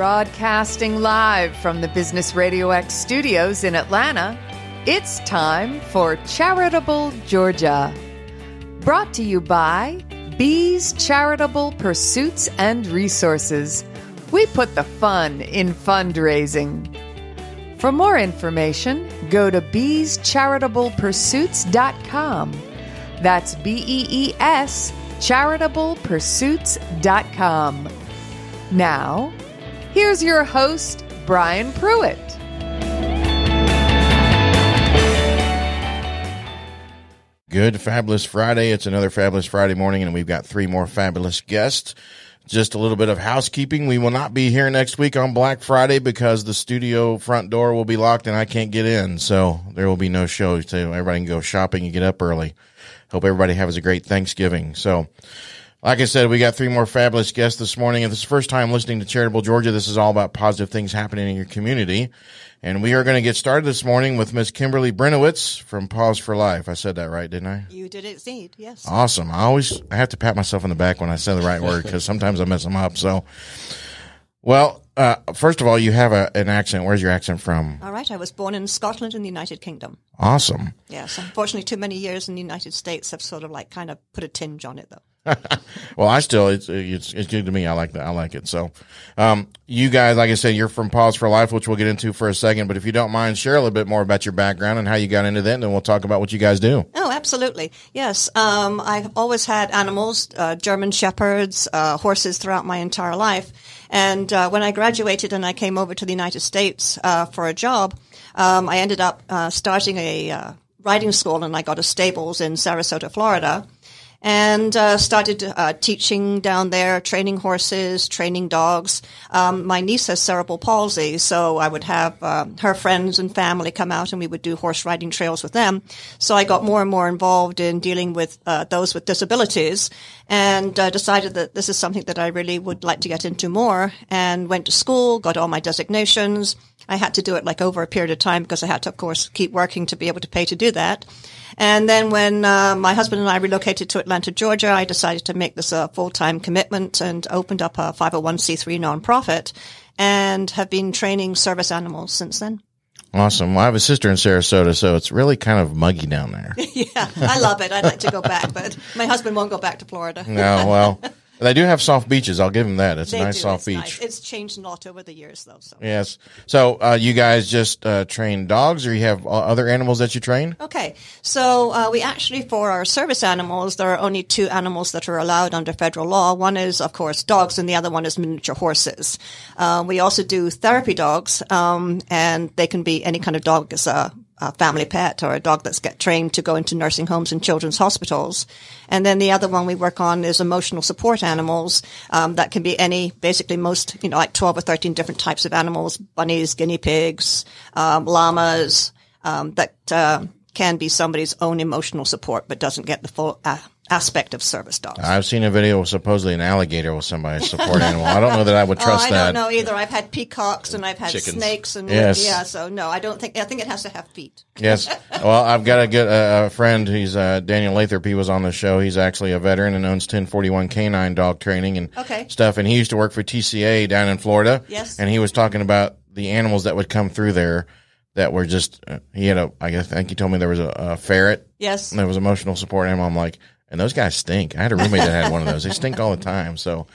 Broadcasting live from the Business RadioX studios in Atlanta, it's time for Charitable Georgia. Brought to you by Bees Charitable Pursuits and Resources. We put the fun in fundraising. For more information, go to beescharitablepursuits.com. That's BEES charitablepursuits.com. Now, here's your host, Brian Pruitt. Good, fabulous Friday. It's another fabulous Friday morning, and we've got three more fabulous guests. Just a little bit of housekeeping. We will not be here next week on Black Friday because the studio front door will be locked and I can't get in. So there will be no show. So everybody can go shopping and get up early. Hope everybody has a great Thanksgiving. So, like I said, we got three more fabulous guests this morning. If this is the first time listening to Charitable Georgia, this is all about positive things happening in your community. And we are going to get started this morning with Miss Kimberly Brenowitz from Pause for Life. I said that right, didn't I? You did it, indeed, yes. Awesome. I have to pat myself on the back when I say the right word because sometimes I mess them up. So, well, first of all, you have an accent. Where's your accent from? All right. I was born in Scotland in the United Kingdom. Awesome. Yes. Unfortunately, too many years in the United States have sort of kind of put a tinge on it, though. Well, it's good to me. I like that. I like it. So, you guys, like I said, you're from Pause for Life, which we'll get into for a second. But if you don't mind, share a little bit more about your background and how you got into that, and then we'll talk about what you guys do. Oh, absolutely. Yes. I've always had animals, German shepherds, horses throughout my entire life. And when I graduated and I came over to the United States for a job, I ended up starting a riding school, and I got a stables in Sarasota, Florida. And started teaching down there, training horses, training dogs. My niece has cerebral palsy, so I would have her friends and family come out, and we would do horse riding trails with them. So I got more and more involved in dealing with those with disabilities, and decided that this is something that I really would like to get into more, and went to school, got all my designations. I had to do it over a period of time because I had to, of course, keep working to be able to pay to do that. And then when my husband and I relocated to Atlanta, Georgia, I decided to make this a full-time commitment and opened up a 501c3 nonprofit and have been training service animals since then. Awesome. Well, I have a sister in Sarasota, so it's really kind of muggy down there. Yeah, I love it. I'd like to go back, but my husband won't go back to Florida. No, well, they do have soft beaches. I'll give them that. It's a nice soft beach. Nice. It's changed a lot over the years, though. So. Yes. So you guys just train dogs, or you have other animals that you train? Okay. So we actually, for our service animals, there are only two animals that are allowed under federal law. One is, of course, dogs, and the other one is miniature horses. We also do therapy dogs, and they can be any kind of dog as a family pet or a dog that's trained to go into nursing homes and children's hospitals. And then the other one we work on is emotional support animals. That can be basically most, 12 or 13 different types of animals, bunnies, guinea pigs, llamas, that can be somebody's own emotional support, but doesn't get the full aspect of service dogs. I've seen a video of supposedly an alligator with somebody's support animal. I don't know that I would trust that. I don't know either. I've had peacocks and I've had snakes and so no, I think it has to have feet. Yes. Well, I've got a good friend. He's Daniel Lathrop. He was on the show. He's actually a veteran and owns 1041 Canine Dog Training and stuff. And he used to work for TCA down in Florida. Yes. And he was talking about the animals that would come through there that were just. He had I think he told me there was a ferret. Yes. And there was emotional support animal. I'm like. And those guys stink. I had a roommate that had one of those. They stink all the time. So,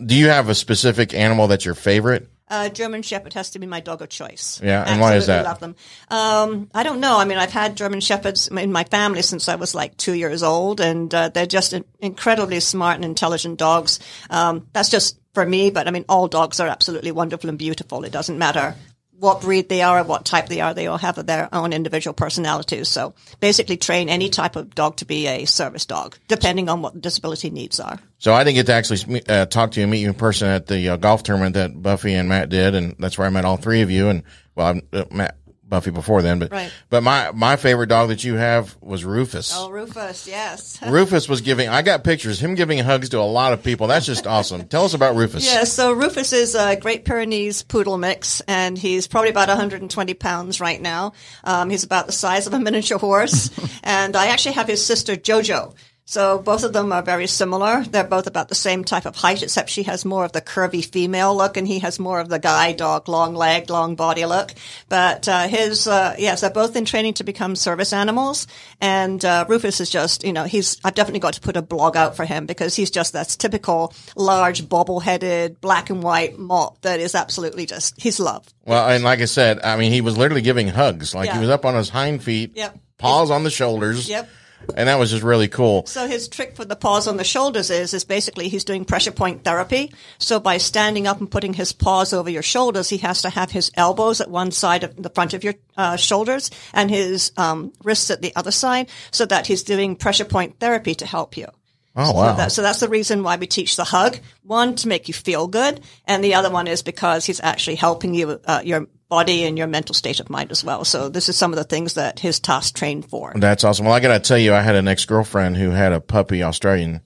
do you have a specific animal that's your favorite? German Shepherd has to be my dog of choice. Yeah, and why is that? I love them. I don't know. I mean, I've had German Shepherds in my family since I was 2 years old, and they're just incredibly smart and intelligent dogs. That's just for me, but I mean, all dogs are absolutely wonderful and beautiful. It doesn't matter what breed they are or what type they are. They all have their own individual personalities. So basically train any type of dog to be a service dog, depending on what the disability needs are. So I didn't get to actually talk to you and meet you in person at the golf tournament that Buffy and Matt did, and that's where I met all three of you. And, well, I met Buffy before then, but right. But my favorite dog that you have was Rufus. Oh, Rufus, yes. Rufus was I got pictures, him giving hugs to a lot of people. That's just awesome. Tell us about Rufus. Yeah, so Rufus is a Great Pyrenees poodle mix, and he's probably about 120 pounds right now. He's about the size of a miniature horse, and I actually have his sister, Jojo. So both of them are very similar. They're both about the same type of height, except she has more of the curvy female look, and he has more of the guy dog, long leg, long body look. But they're both in training to become service animals. And Rufus is just, I've definitely got to put a blog out for him because he's just that typical large, bobble-headed, black and white mop that is absolutely he's loved. Well, and like I said, I mean, he was literally giving hugs. Like he was up on his hind feet, paws on the shoulders. Yep. And that was just really cool. So his trick for the paws on the shoulders is basically he's doing pressure point therapy. So by standing up and putting his paws over your shoulders, he has to have his elbows at one side of the front of your shoulders and his wrists at the other side so that he's doing pressure point therapy to help you. Oh, wow. So that's the reason why we teach the hug. One, to make you feel good. And the other one is because he's actually helping you, your body and your mental state of mind as well. So this is some of the things that his task trained for. That's awesome. Well, I got to tell you, I had an ex-girlfriend who had a puppy Australian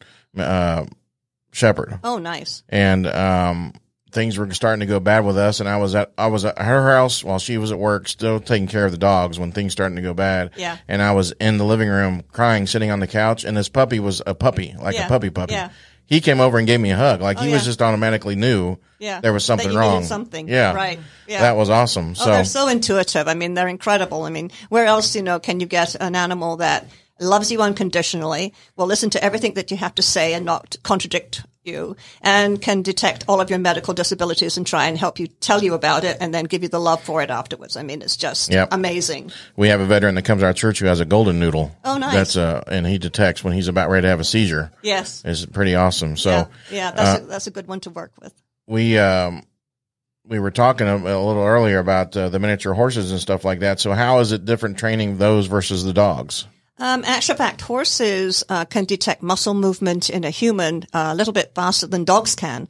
shepherd. Oh, nice. And things were starting to go bad with us, and I was at her house while she was at work, still taking care of the dogs when things started to go bad. Yeah. And I was in the living room crying, sitting on the couch, and this puppy was a puppy, like a puppy. Yeah. He came over and gave me a hug. Like he was just automatically knew there was something wrong. Something. Yeah. Right. Yeah. That was awesome. So they're so intuitive. I mean, they're incredible. I mean, where else, can you get an animal that loves you unconditionally, will listen to everything that you have to say and not contradict you, and can detect all of your medical disabilities and try and help you, tell you about it, and then give you the love for it afterwards. I mean, it's just amazing. We have a veteran that comes to our church who has a golden noodle. Oh, nice. And he detects when he's about ready to have a seizure. Yes. It's pretty awesome. So that's a good one to work with. We were talking a little earlier about the miniature horses and stuff like that. So how is it different training those versus the dogs? Actual fact, horses can detect muscle movement in a human a little bit faster than dogs can,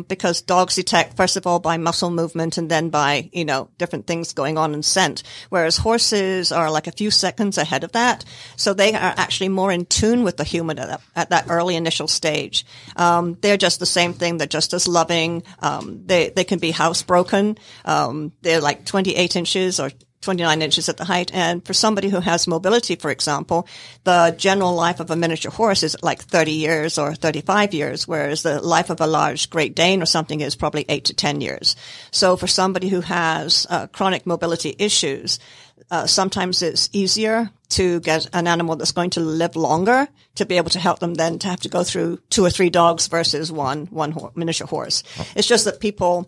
because dogs detect, first of all, by muscle movement and then by, different things going on in scent, whereas horses are like a few seconds ahead of that. So they are actually more in tune with the human at that early initial stage. They're just the same thing. They're just as loving. They can be housebroken. They're like 28 inches or 29 inches at the height. And for somebody who has mobility, for example, the general life of a miniature horse is like 30 years or 35 years, whereas the life of a large Great Dane or something is probably 8 to 10 years. So for somebody who has chronic mobility issues, sometimes it's easier to get an animal that's going to live longer to be able to help them than to have to go through 2 or 3 dogs versus one miniature horse. It's just that people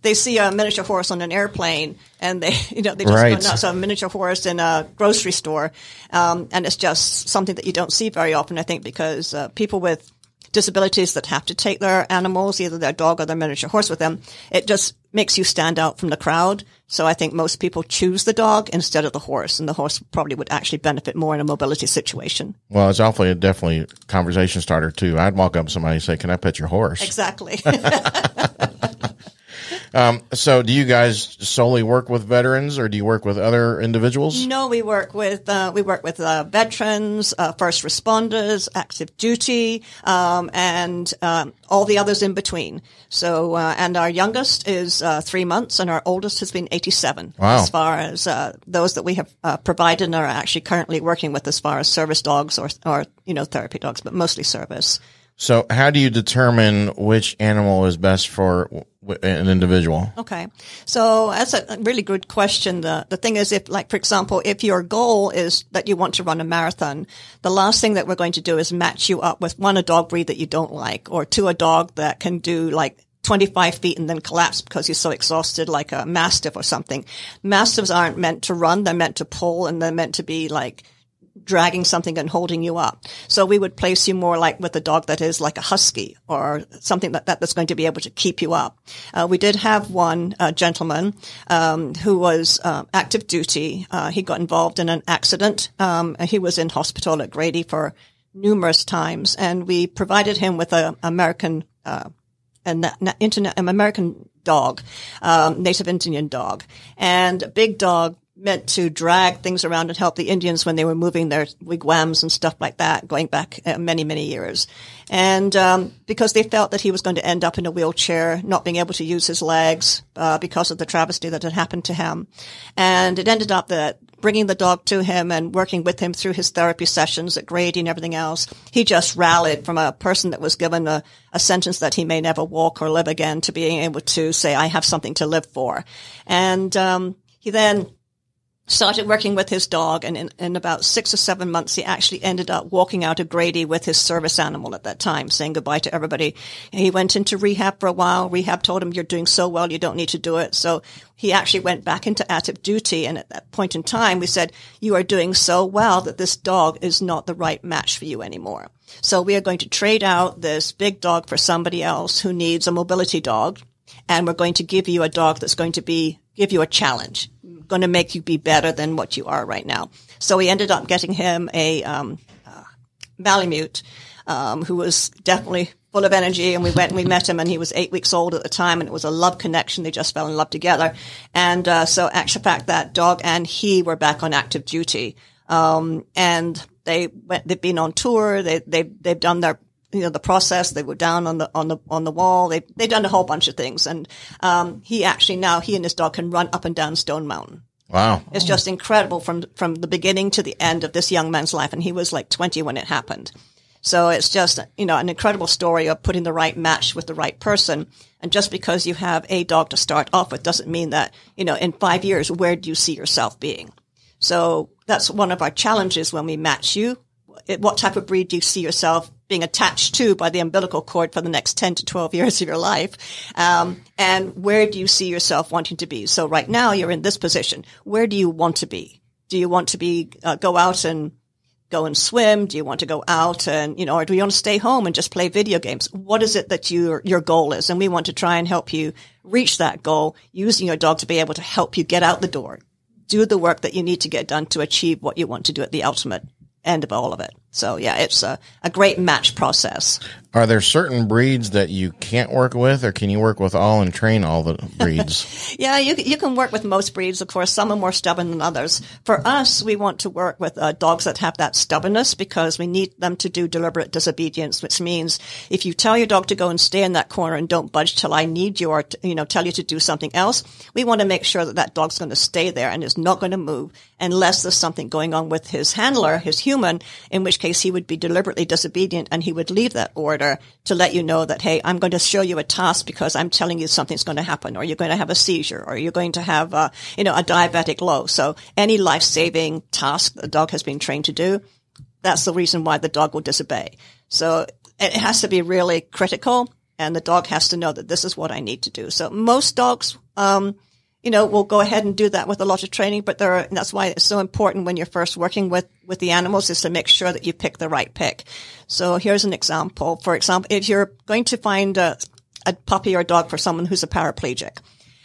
they see a miniature horse on an airplane and they just go nuts. So a miniature horse in a grocery store. And it's just something that you don't see very often, I think, because people with disabilities that have to take their animals, either their dog or their miniature horse with them, it just makes you stand out from the crowd. So I think most people choose the dog instead of the horse, and the horse probably would actually benefit more in a mobility situation. Well, it's definitely a conversation starter too. I'd walk up to somebody and say, "Can I pet your horse?" Exactly. So do you guys solely work with veterans, or do you work with other individuals? No, we work with veterans, first responders, active duty, and all the others in between. So, and our youngest is 3 months, and our oldest has been 87. Wow. As far as those that we have provided and are actually currently working with, as far as service dogs or therapy dogs, but mostly service. So how do you determine which animal is best for an individual? Okay. So that's a really good question. The thing is, for example, if your goal is that you want to run a marathon, the last thing that we're going to do is match you up with a dog breed that you don't like, or a dog that can do 25 feet and then collapse because you're so exhausted, like a mastiff or something. Mastiffs aren't meant to run. They're meant to pull, and they're meant to be dragging something and holding you up. So we would place you more with a dog that is like a husky or something that's going to be able to keep you up. We did have one gentleman who was active duty. He got involved in an accident. He was in hospital at Grady for numerous times, and we provided him with an American American dog, Native Indian dog, and a big dog. meant to drag things around and help the Indians when they were moving their wigwams and stuff like that, going back many, many years. And because they felt that he was going to end up in a wheelchair, not being able to use his legs because of the travesty that had happened to him. And it ended up that bringing the dog to him and working with him through his therapy sessions at Grady and everything else, he just rallied from a person that was given a sentence that he may never walk or live again to being able to say, I have something to live for. And he then started working with his dog, and in about 6 or 7 months, he actually ended up walking out of Grady with his service animal at that time, saying goodbye to everybody. And he went into rehab for a while. Rehab told him, you're doing so well, you don't need to do it. So he actually went back into active duty. And at that point in time, we said, you are doing so well that this dog is not the right match for you anymore. So we are going to trade out this big dog for somebody else who needs a mobility dog. And we're going to give you a dog that's going to give you a challenge, going to make you be better than what you are right now. So we ended up getting him a Malamute, who was definitely full of energy. And we went and we met him, and he was 8 weeks old at the time, and it was a love connection. They just fell in love together. And so actually fact, that dog and he were back on active duty. And they've been on tour. They've done their, the process. They were down on the wall. They've done a whole bunch of things. And, he and his dog can run up and down Stone Mountain. Wow. It's just incredible from the beginning to the end of this young man's life. And he was like 20 when it happened. So it's just, an incredible story of putting the right match with the right person. And just because you have a dog to start off with doesn't mean that, in 5 years, where do you see yourself being? So that's one of our challenges when we match you. What type of breed do you see yourself being attached to by the umbilical cord for the next 10 to 12 years of your life? And where do you see yourself wanting to be? So right now you're in this position. Where do you want to be? Do you want to be, go out and go and swim? Do you want to go out and, or do you want to stay home and just play video games? What is it that your goal is? And we want to try and help you reach that goal using your dog to be able to help you get out the door, do the work that you need to get done to achieve what you want to do at the ultimate end of all of it. So yeah, it's a great match process. Are there certain breeds that you can't work with, or can you work with all and train all the breeds? Yeah, you can work with most breeds. Of course, some are more stubborn than others. For us, we want to work with dogs that have that stubbornness because we need them to do deliberate disobedience, which means if you tell your dog to go and stay in that corner and don't budge till I need you or, tell you to do something else, we want to make sure that dog's going to stay there and is not going to move unless there's something going on with his handler, his human, in which case he would be deliberately disobedient and he would leave that order to let you know that, hey, I'm going to show you a task because I'm telling you something's going to happen, or you're going to have a seizure, or you're going to have, a diabetic low. So any life-saving task the dog has been trained to do, that's the reason why the dog will disobey. So it has to be really critical, and the dog has to know that this is what I need to do. So most dogs, we'll go ahead and do that with a lot of training, but that's why it's so important when you're first working with the animals is to make sure that you pick the right pick. So here's an example. For example, if you're going to find a puppy or a dog for someone who's a paraplegic,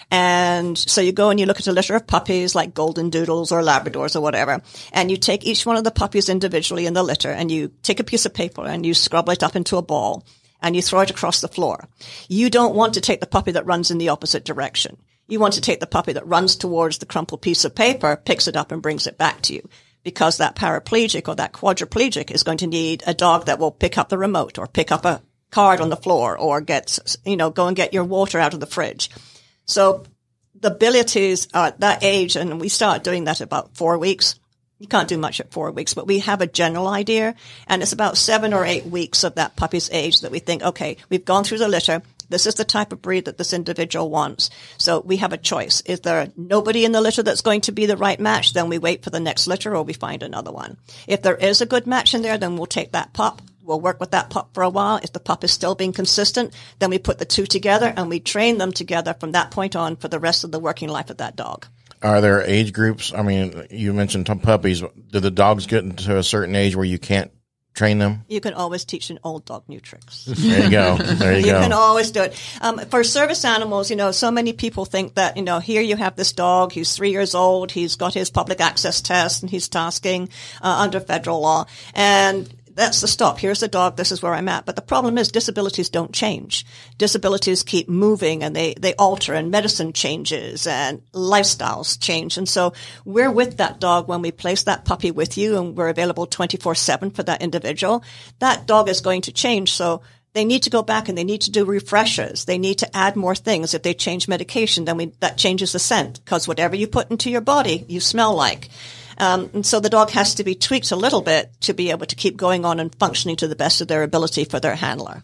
and so you go and you look at a litter of puppies like golden doodles or Labradors or whatever, and you take each one of the puppies individually in the litter, and you take a piece of paper and you scrabble it up into a ball, and you throw it across the floor. You don't want to take the puppy that runs in the opposite direction. You want to take the puppy that runs towards the crumpled piece of paper, picks it up and brings it back to you, because that paraplegic or that quadriplegic is going to need a dog that will pick up the remote or pick up a card on the floor or go and get your water out of the fridge. So the abilities are at that age, and we start doing that at about 4 weeks. You can't do much at 4 weeks, but we have a general idea, and it's about 7 or 8 weeks of that puppy's age that we think, okay, we've gone through the litter. This is the type of breed that this individual wants. So we have a choice. Is there nobody in the litter that's going to be the right match? Then we wait for the next litter or we find another one. If there is a good match in there, then we'll take that pup. We'll work with that pup for a while. If the pup is still being consistent, then we put the two together and we train them together from that point on for the rest of the working life of that dog. Are there age groups? I mean, you mentioned puppies. Do the dogs get into a certain age where you can't train them? You can always teach an old dog new tricks. There you go. There you go. You can always do it. For service animals, so many people think that, here you have this dog, he's 3 years old, he's got his public access test, and he's tasking under federal law. And that's the stop. Here's the dog. This is where I'm at. But the problem is disabilities don't change. Disabilities keep moving and they alter, and medicine changes and lifestyles change. And so we're with that dog when we place that puppy with you, and we're available 24/7 for that individual. That dog is going to change. So they need to go back and they need to do refreshers. They need to add more things. If they change medication, then that changes the scent, because whatever you put into your body, you smell like. And so the dog has to be tweaked a little bit to be able to keep going on and functioning to the best of their ability for their handler.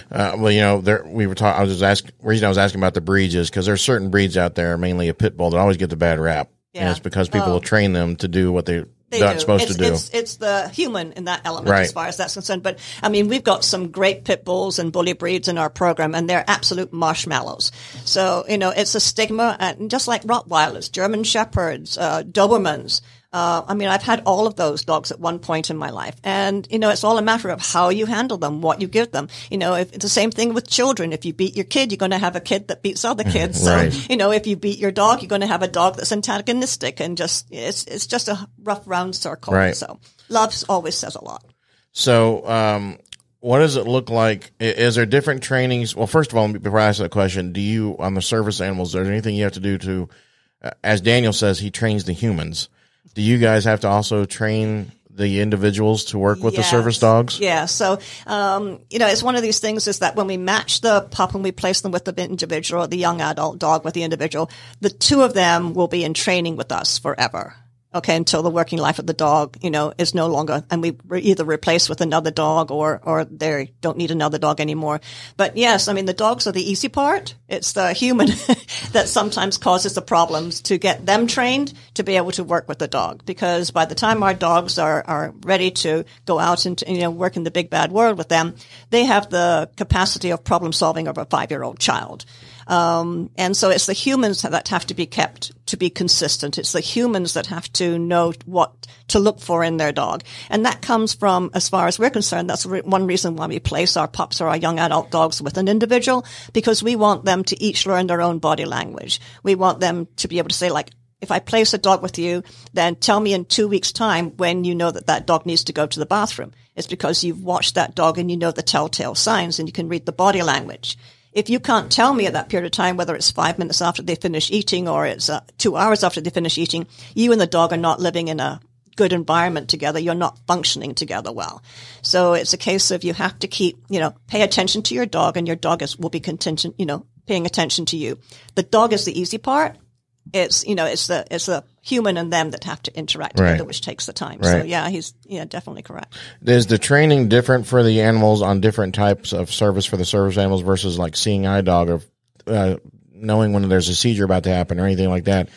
Well, you know, we were talking. Reason I was asking about the breeds is because there's certain breeds out there, mainly a pit bull, that always get the bad rap, and it's because people will train them to do what they're not supposed to do. It's the human in that element, as far as that's concerned. But I mean, we've got some great pit bulls and bully breeds in our program, and they're absolute marshmallows. So, you know, it's a stigma, and just like Rottweilers, German Shepherds, Dobermans. I mean, I've had all of those dogs at one point in my life. And, you know, it's all a matter of how you handle them, what you give them. You know, if it's the same thing with children. If you beat your kid, you're going to have a kid that beats other kids. So, you know, if you beat your dog, you're going to have a dog that's antagonistic, and it's just a rough round circle. So love always says a lot. So, what does it look like? Is there different trainings? Well, first of all, before I ask that question, do you, on the service animals, is there anything you have to do to, as Daniel says, he trains the humans. Do you guys have to also train the individuals to work with the service dogs? Yeah. So, you know, it's one of these things is that when we match the pup and we place them with the individual, the young adult dog with the individual, the two of them will be in training with us forever. Okay, until the working life of the dog, you know, is no longer, and we either replace with another dog or they don't need another dog anymore. But yes, I mean, the dogs are the easy part. It's the human that sometimes causes the problems to get them trained to be able to work with the dog. Because by the time our dogs are ready to go out and, you know, work in the big bad world with them, they have the capacity of problem solving of a 5-year-old child. And so it's the humans that have to be kept to be consistent. It's the humans that have to know what to look for in their dog. And that comes from, as far as we're concerned, that's one reason why we place our pups or our young adult dogs with an individual, because we want them to each learn their own body language. We want them to be able to say, like, if I place a dog with you, then tell me in 2 weeks' time when you know that dog needs to go to the bathroom. It's because you've watched that dog and you know the telltale signs and you can read the body language. If you can't tell me at that period of time, whether it's 5 minutes after they finish eating or it's 2 hours after they finish eating, you and the dog are not living in a good environment together. You're not functioning together well. So it's a case of you have to keep, you know, pay attention to your dog, and your dog will be contingent, you know, paying attention to you. The dog is the easy part. It's, you know, it's the human and them that have to interact together, which takes the time. So yeah, he's definitely correct. Is the training different for the animals on different types of service for the service animals versus like seeing eye dog, or knowing when there's a seizure about to happen or anything like that?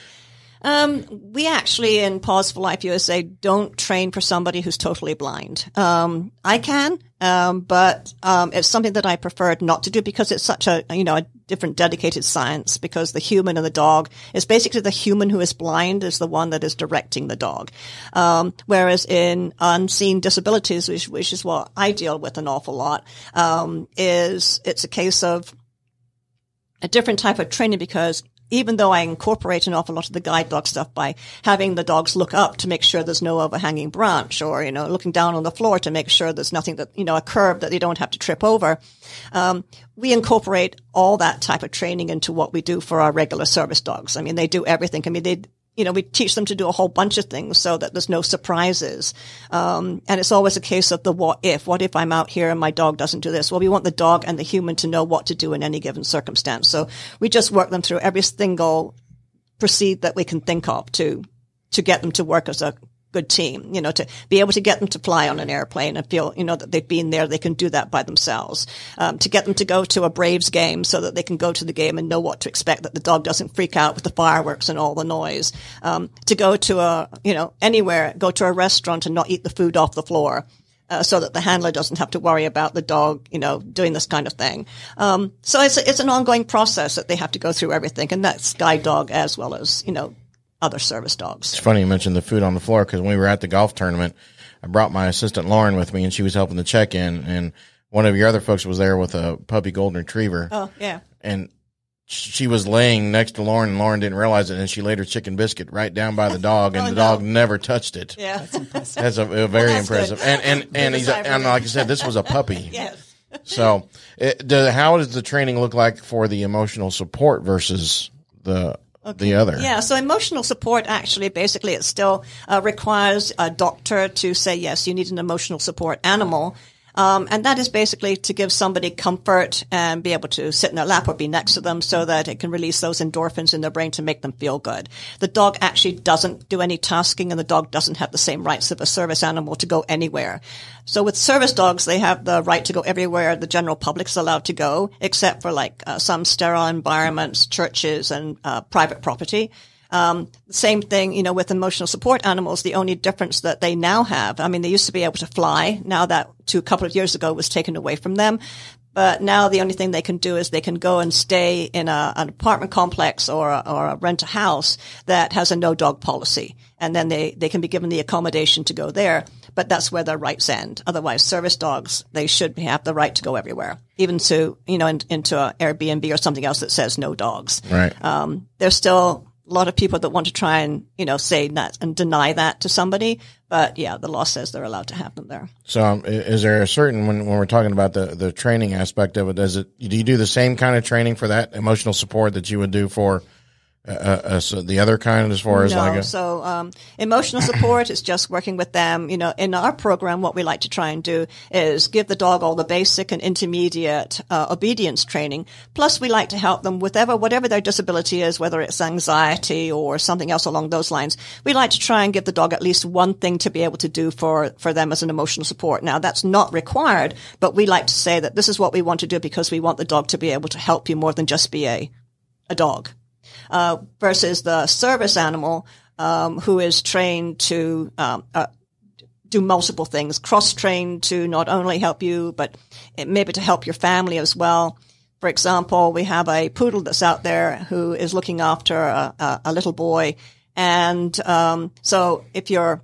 We actually in Paws for Life USA don't train for somebody who's totally blind. I can, but it's something that I prefer not to do because it's such a, you know, a different dedicated science, because the human and the dog is basically the human who is blind is the one that is directing the dog. Whereas in unseen disabilities, which is what I deal with an awful lot, it's a case of a different type of training, because even though I incorporate an awful lot of the guide dog stuff by having the dogs look up to make sure there's no overhanging branch, or, you know, looking down on the floor to make sure there's nothing that, you know, a curb that they don't have to trip over. We incorporate all that type of training into what we do for our regular service dogs. I mean, they do everything. I mean, you know, we teach them to do a whole bunch of things so that there's no surprises. And it's always a case of the what if I'm out here and my dog doesn't do this? Well, we want the dog and the human to know what to do in any given circumstance. So we just work them through every single proceed that we can think of to get them to work as a good team, you know, to be able to get them to fly on an airplane and feel, you know, that they've been there, they can do that by themselves. To get them to go to a Braves game so that they can go to the game and know what to expect, that the dog doesn't freak out with the fireworks and all the noise. To go to anywhere, go to a restaurant and not eat the food off the floor. So that the handler doesn't have to worry about the dog, you know, doing this kind of thing. So it's an ongoing process that they have to go through everything. And that's guide dog as well as, you know, other service dogs. It's funny you mentioned the food on the floor, because when we were at the golf tournament, I brought my assistant Lauren with me, and she was helping the check-in, and one of your other folks was there with a puppy golden retriever. Oh, yeah. And she was laying next to Lauren, and Lauren didn't realize it, and she laid her chicken biscuit right down by the dog, and the dog never touched it. Yeah, that's impressive. That's a very impressive. Good. And he's and like I said, this was a puppy. Yes. So, how does the training look like for the emotional support versus the other? Yeah, so emotional support actually, basically, it still requires a doctor to say, yes, you need an emotional support animal. And that is basically to give somebody comfort and be able to sit in their lap or be next to them so that it can release those endorphins in their brain to make them feel good. The dog actually doesn't do any tasking, and the dog doesn't have the same rights of a service animal to go anywhere. So with service dogs, they have the right to go everywhere the general public's allowed to go, except for some sterile environments, churches, and private property. Same thing, with emotional support animals. The only difference that they now have, they used to be able to fly. Now that a couple of years ago was taken away from them. But now the only thing they can do is they can go and stay in an apartment complex or rent a house that has a no dog policy. And then they can be given the accommodation to go there. But that's where their rights end. Otherwise, service dogs, they should have the right to go everywhere, even to, into an Airbnb or something else that says no dogs. Right. There's still a lot of people that want to try and, say that and deny that to somebody. But yeah, the law says they're allowed to have them there. So is there a certain, when we're talking about the training aspect of it, do you do the same kind of training for that emotional support that you would do for so the other kind as far as emotional support is just working with them. In our program, what we like to try and do is give the dog all the basic and intermediate obedience training. Plus, we like to help them with whatever their disability is, whether it's anxiety or something else along those lines. We like to try and give the dog at least one thing to be able to do for them as an emotional support. Now, that's not required, but we like to say that this is what we want to do because we want the dog to be able to help you more than just be a dog. Versus the service animal, who is trained to do multiple things, cross-trained to not only help you, but maybe to help your family as well. For example, we have a poodle that's out there who is looking after a little boy. And so if you're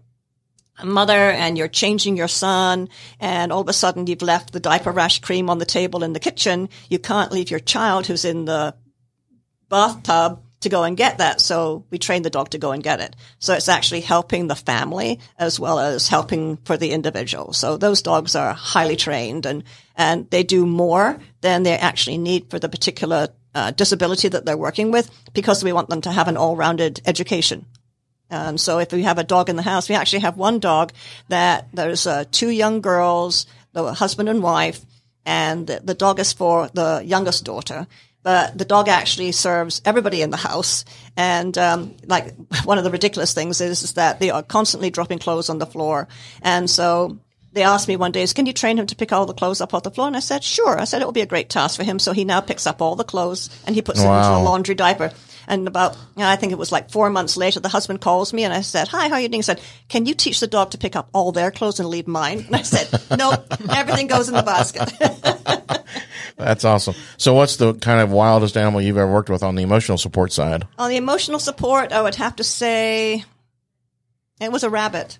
a mother and you're changing your son and all of a sudden you've left the diaper rash cream on the table in the kitchen, you can't leave your child who's in the bathtub to go and get that. So we train the dog to go and get it. So it's actually helping the family as well as helping for the individual. So those dogs are highly trained and they do more than they actually need for the particular disability that they're working with because we want them to have an all-rounded education. And so if we have a dog in the house, we actually have one dog that there's 2 young girls, the husband and wife, and the dog is for the youngest daughter. But the dog actually serves everybody in the house. And one of the ridiculous things is that they are constantly dropping clothes on the floor. And so they asked me one day, can you train him to pick all the clothes up off the floor? And I said, sure. I said, it will be a great task for him. So he now picks up all the clothes and he puts it into a laundry diaper. And I think it was 4 months later, the husband calls me and I said, hi, how are you doing? He said, can you teach the dog to pick up all their clothes and leave mine? And I said, nope, everything goes in the basket. That's awesome. So what's the kind of wildest animal you've ever worked with on the emotional support side? On the emotional support, I would have to say it was a rabbit.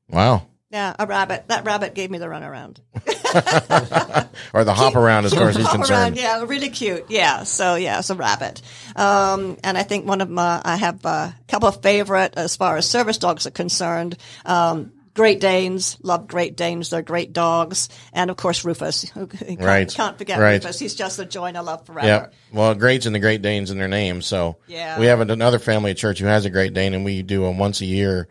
Wow. Yeah, a rabbit. That rabbit gave me the runaround. Or the hop around as far as he's concerned. Yeah, really cute. Yeah, so yeah, it's a rabbit. And I think I have a couple of favorite as far as service dogs are concerned. Great Danes, love Great Danes. They're great dogs. And, of course, Rufus. Can't forget Rufus. He's just a joy and a love forever. Yep. Well, Greats and the Great Danes in their name. So we have another family at church who has a Great Dane, and we do a once-a-year,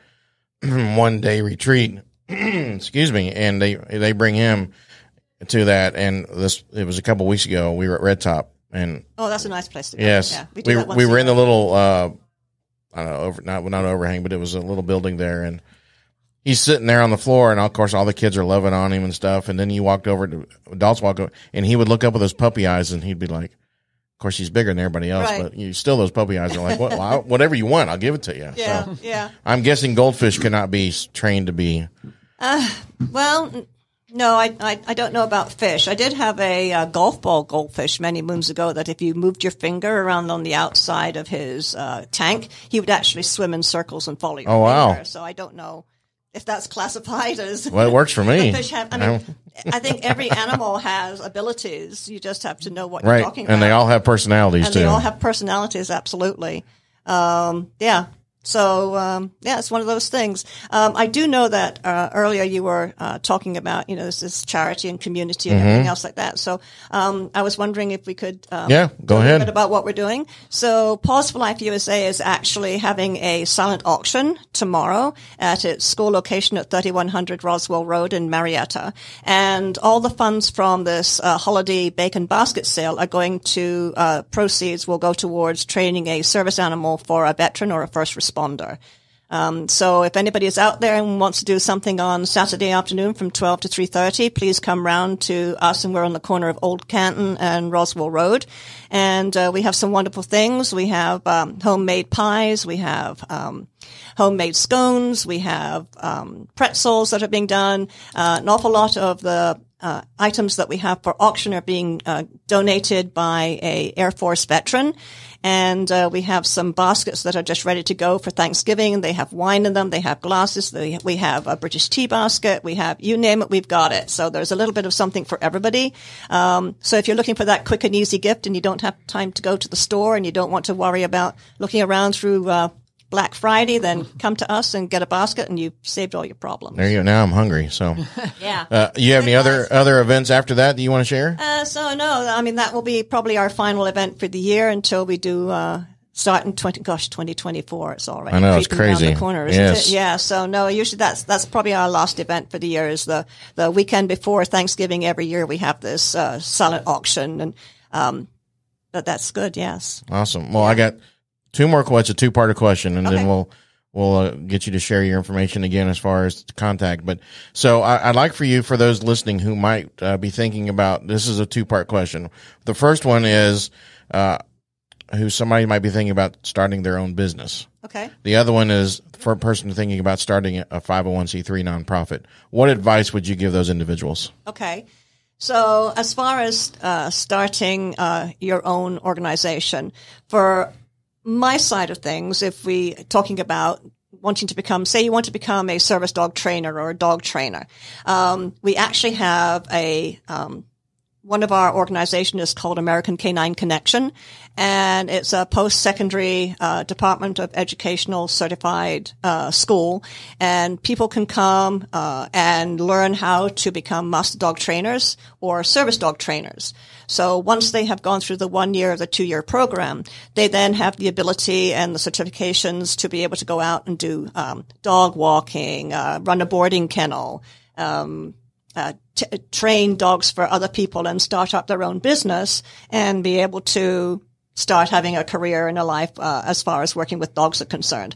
one-day retreat. Excuse me. And they bring him to that. And it was a couple weeks ago. We were at Red Top. And that's a nice place to go. Yes. Yeah, we were in the little, I don't know, not overhang, but it was a little building there. And he's sitting there on the floor, and of course, all the kids are loving on him and stuff. And then adults walk over, and he would look up with those puppy eyes, and he'd be like, of course, he's bigger than everybody else, but still those puppy eyes are like, whatever you want, I'll give it to you. Yeah, so, yeah. I'm guessing goldfish cannot be trained to be. Well, no, I don't know about fish. I did have a golf ball goldfish many moons ago that if you moved your finger around on the outside of his tank, he would actually swim in circles and follow your finger. Wow. So I don't know if that's classified as. Well, it works for me. I think every animal has abilities. You just have to know what you're talking about. And they all have personalities, too. And they all have personalities, absolutely. Yeah. So, it's one of those things. I do know that, earlier you were, talking about, this is charity and community and everything else like that. So, I was wondering if we could, go ahead. A little bit about what we're doing. So, Pause for Life USA is actually having a silent auction tomorrow at its school location at 3100 Roswell Road in Marietta. And all the funds from this, holiday bacon basket sale are going to, proceeds will go towards training a service animal for a veteran or a first responder. So if anybody is out there and wants to do something on Saturday afternoon from 12 to 3:30, please come round to us, and we're on the corner of Old Canton and Roswell Road. And we have some wonderful things. We have homemade pies. We have homemade scones. We have pretzels that are being done. An awful lot of the items that we have for auction are being donated by a Air Force veteran. And we have some baskets that are just ready to go for Thanksgiving. They have wine in them. They have glasses. We have a British tea basket. We have, you name it, we've got it. So there's a little bit of something for everybody. So if you're looking for that quick and easy gift and you don't have time to go to the store and you don't want to worry about looking around through Black Friday, then come to us and get a basket, and you've saved all your problems. There you go. Now I'm hungry. So, yeah. You have any other events after that you want to share? So no, I mean, that will be probably our final event for the year until we do, start in 2024. It's already I know, it's crazy. Down the corner, isn't it? Yeah. So no, usually that's probably our last event for the year, is the weekend before Thanksgiving. Every year we have this, silent auction, and, but that's good. Yes. Awesome. Well, I got two more questions, a two-parter question, and then we'll get you to share your information again as far as contact. But so I'd like for you, for those listening who might be thinking about, this is a two-part question. The first one is who somebody might be thinking about starting their own business. Okay. The other one is for a person thinking about starting a 501c3 nonprofit. What advice would you give those individuals? Okay. So as far as starting your own organization, for my side of things, if we talking about wanting to become, say you want to become a service dog trainer or a dog trainer, we actually have one of our organization is called American Canine Connection, and it's a post-secondary Department of Educational certified school, and people can come and learn how to become master dog trainers or service dog trainers. So once they have gone through the 1 year or the 2 year program, they then have the ability and the certifications to be able to go out and do dog walking, run a boarding kennel, train dogs for other people and start up their own business and be able to start having a career and a life as far as working with dogs are concerned.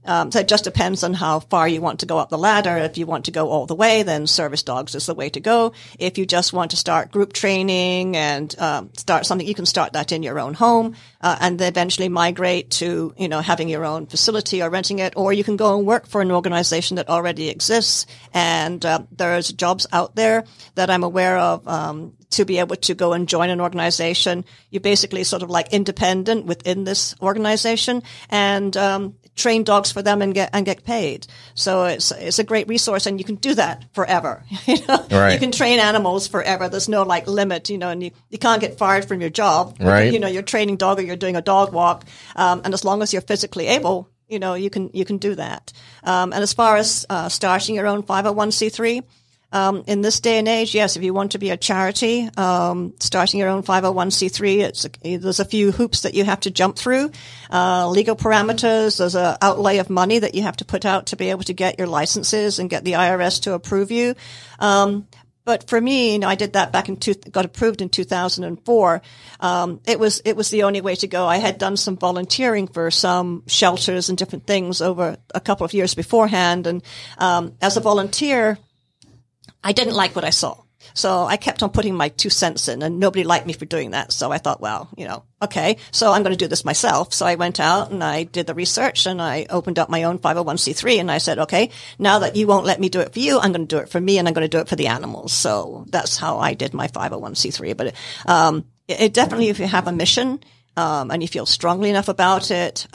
So it just depends on how far you want to go up the ladder. If you want to go all the way, then service dogs is the way to go. If you just want to start group training and start something, you can start that in your own home and then eventually migrate to, having your own facility or renting it, or you can go and work for an organization that already exists. And there's jobs out there that I'm aware of to be able to go and join an organization. You're basically sort of like independent within this organization and train dogs for them and get paid. So it's a great resource, and you can do that forever. Right. You can train animals forever. There's no limit, and you can't get fired from your job. Right. You're training dog or you're doing a dog walk, and as long as you're physically able, you can do that. And as far as starting your own 501c3. In this day and age, yes, if you want to be a charity, starting your own 501c3, there's a few hoops that you have to jump through, legal parameters. There's an outlay of money that you have to put out to be able to get your licenses and get the IRS to approve you. But for me, I did that got approved in 2004. It was the only way to go. I had done some volunteering for some shelters and different things over a couple of years beforehand. And, as a volunteer, I didn't like what I saw. So I kept on putting my 2 cents in, and nobody liked me for doing that. So I thought, well, okay, so I'm going to do this myself. So I went out and I did the research and I opened up my own 501c3, and I said, okay, now that you won't let me do it for you, I'm going to do it for me, and I'm going to do it for the animals. So that's how I did my 501c3. But it definitely, if you have a mission, and you feel strongly enough about it,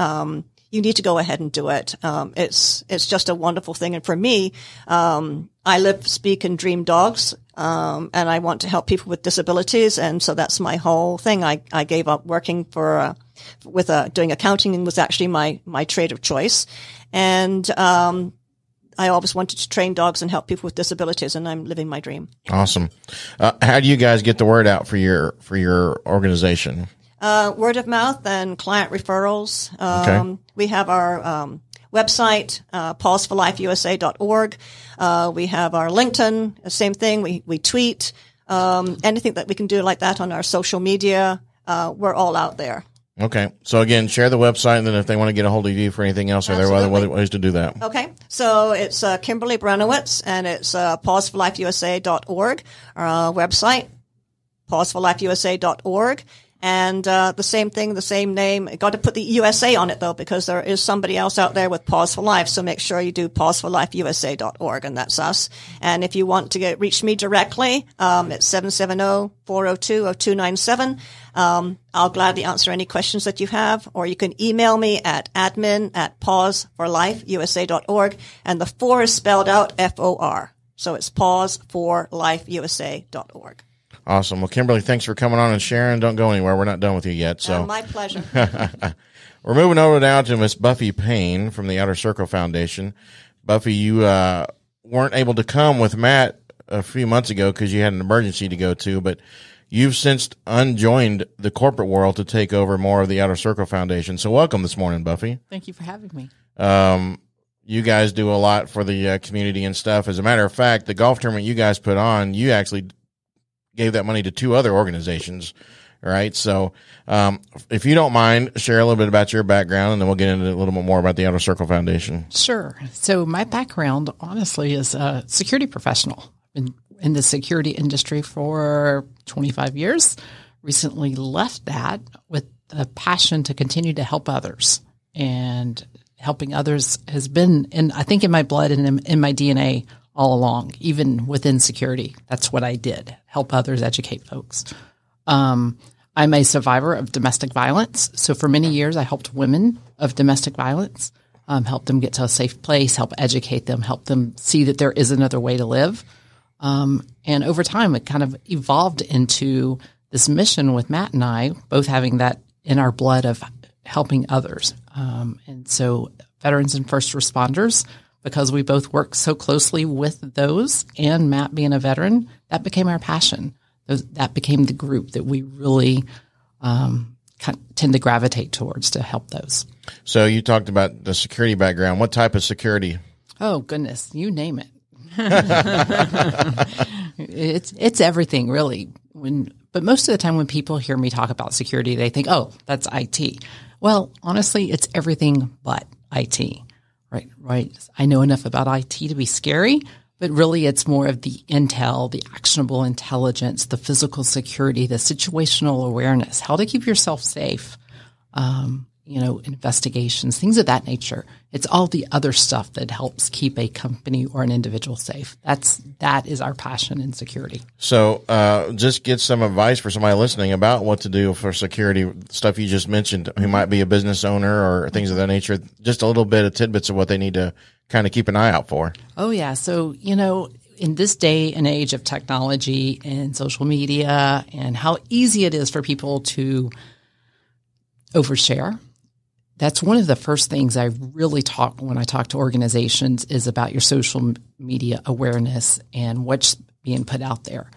you need to go ahead and do it. It's just a wonderful thing. And for me, I live, speak, and dream dogs. And I want to help people with disabilities. And so that's my whole thing. I gave up working doing accounting, and was actually my trade of choice. And, I always wanted to train dogs and help people with disabilities, and I'm living my dream. Awesome. How do you guys get the word out for your organization? Word of mouth and client referrals. Okay. We have our website, pauseforlifeusa.org. We have our LinkedIn, same thing. We tweet. Anything that we can do like that on our social media, we're all out there. Okay. So again, share the website, and then if they want to get a hold of you for anything else, are there other ways to do that? Okay. So it's Kimberly Brenowitz, and it's pauseforlifeusa.org, our website, pauseforlifeusa.org. And the same thing, the same name. Got to put the USA on it, though, because there is somebody else out there with Pause for Life. So make sure you do pauseforlifeusa.org, and that's us. And if you want to reach me directly, it's 770-402-0297. I'll gladly answer any questions that you have, or you can email me at admin@pauseforlifeusa.org. And the 4 is spelled out FOR. So it's pauseforlifeusa.org. Awesome. Well, Kimberly, thanks for coming on and sharing. Don't go anywhere. We're not done with you yet. So my pleasure. We're moving over now to Miss Buffy Payne from the Outer Circle Foundation. Buffy, you weren't able to come with Matt a few months ago because you had an emergency to go to, but you've since unjoined the corporate world to take over more of the Outer Circle Foundation. So welcome this morning, Buffy. Thank you for having me. You guys do a lot for the community and stuff. As a matter of fact, the golf tournament you guys put on, you actually gave that money to 2 other organizations, right? So if you don't mind, share a little bit about your background, and then we'll get into a little bit more about the Outer Circle Foundation. Sure. So my background, honestly, is a security professional. Been in the security industry for 25 years. Recently left that with a passion to continue to help others. And helping others has been, I think, in my blood and in my DNA all along, even within security. That's what I did, help others, educate folks. I'm a survivor of domestic violence. So for many years, I helped women of domestic violence, help them get to a safe place, help educate them, help them see that there is another way to live. And over time, it kind of evolved into this mission with Matt and I, both having that in our blood of helping others. And so veterans and first responders, because we both work so closely with those, and Matt being a veteran, that became our passion. That became the group that we really tend to gravitate towards to help those. So you talked about the security background. What type of security? Oh, goodness. You name it. It's everything, really. But most of the time when people hear me talk about security, they think, oh, that's IT. Well, honestly, it's everything but IT. Right. I know enough about IT to be scary, but really it's more of the intel, the actionable intelligence, the physical security, the situational awareness, how to keep yourself safe, investigations, things of that nature. It's all the other stuff that helps keep a company or an individual safe. That is our passion in security. So just get some advice for somebody listening about what to do for security, stuff you just mentioned, who might be a business owner or things of that nature, just a little bit of tidbits of what they need to kind of keep an eye out for. Oh, yeah. So, in this day and age of technology and social media and how easy it is for people to overshare, that's one of the first things I really talk when I talk to organizations is about your social media awareness and what's being put out there.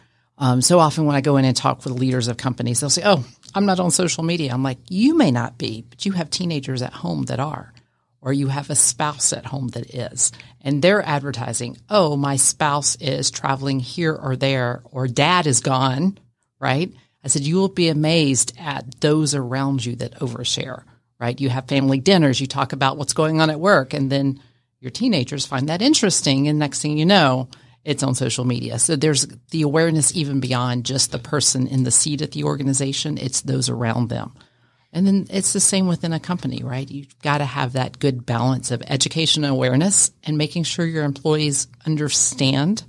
So often when I go in and talk with leaders of companies, they'll say, oh, I'm not on social media. I'm like, you may not be, but you have teenagers at home that are, or you have a spouse at home that is, and they're advertising, oh, my spouse is traveling here or there, or dad is gone, right? I said, you will be amazed at those around you that overshare. Right? You have family dinners, you talk about what's going on at work, and then your teenagers find that interesting, and next thing you know, it's on social media. So there's the awareness even beyond just the person in the seat at the organization, it's those around them. And then it's the same within a company, right? You've got to have that good balance of education and awareness and making sure your employees understand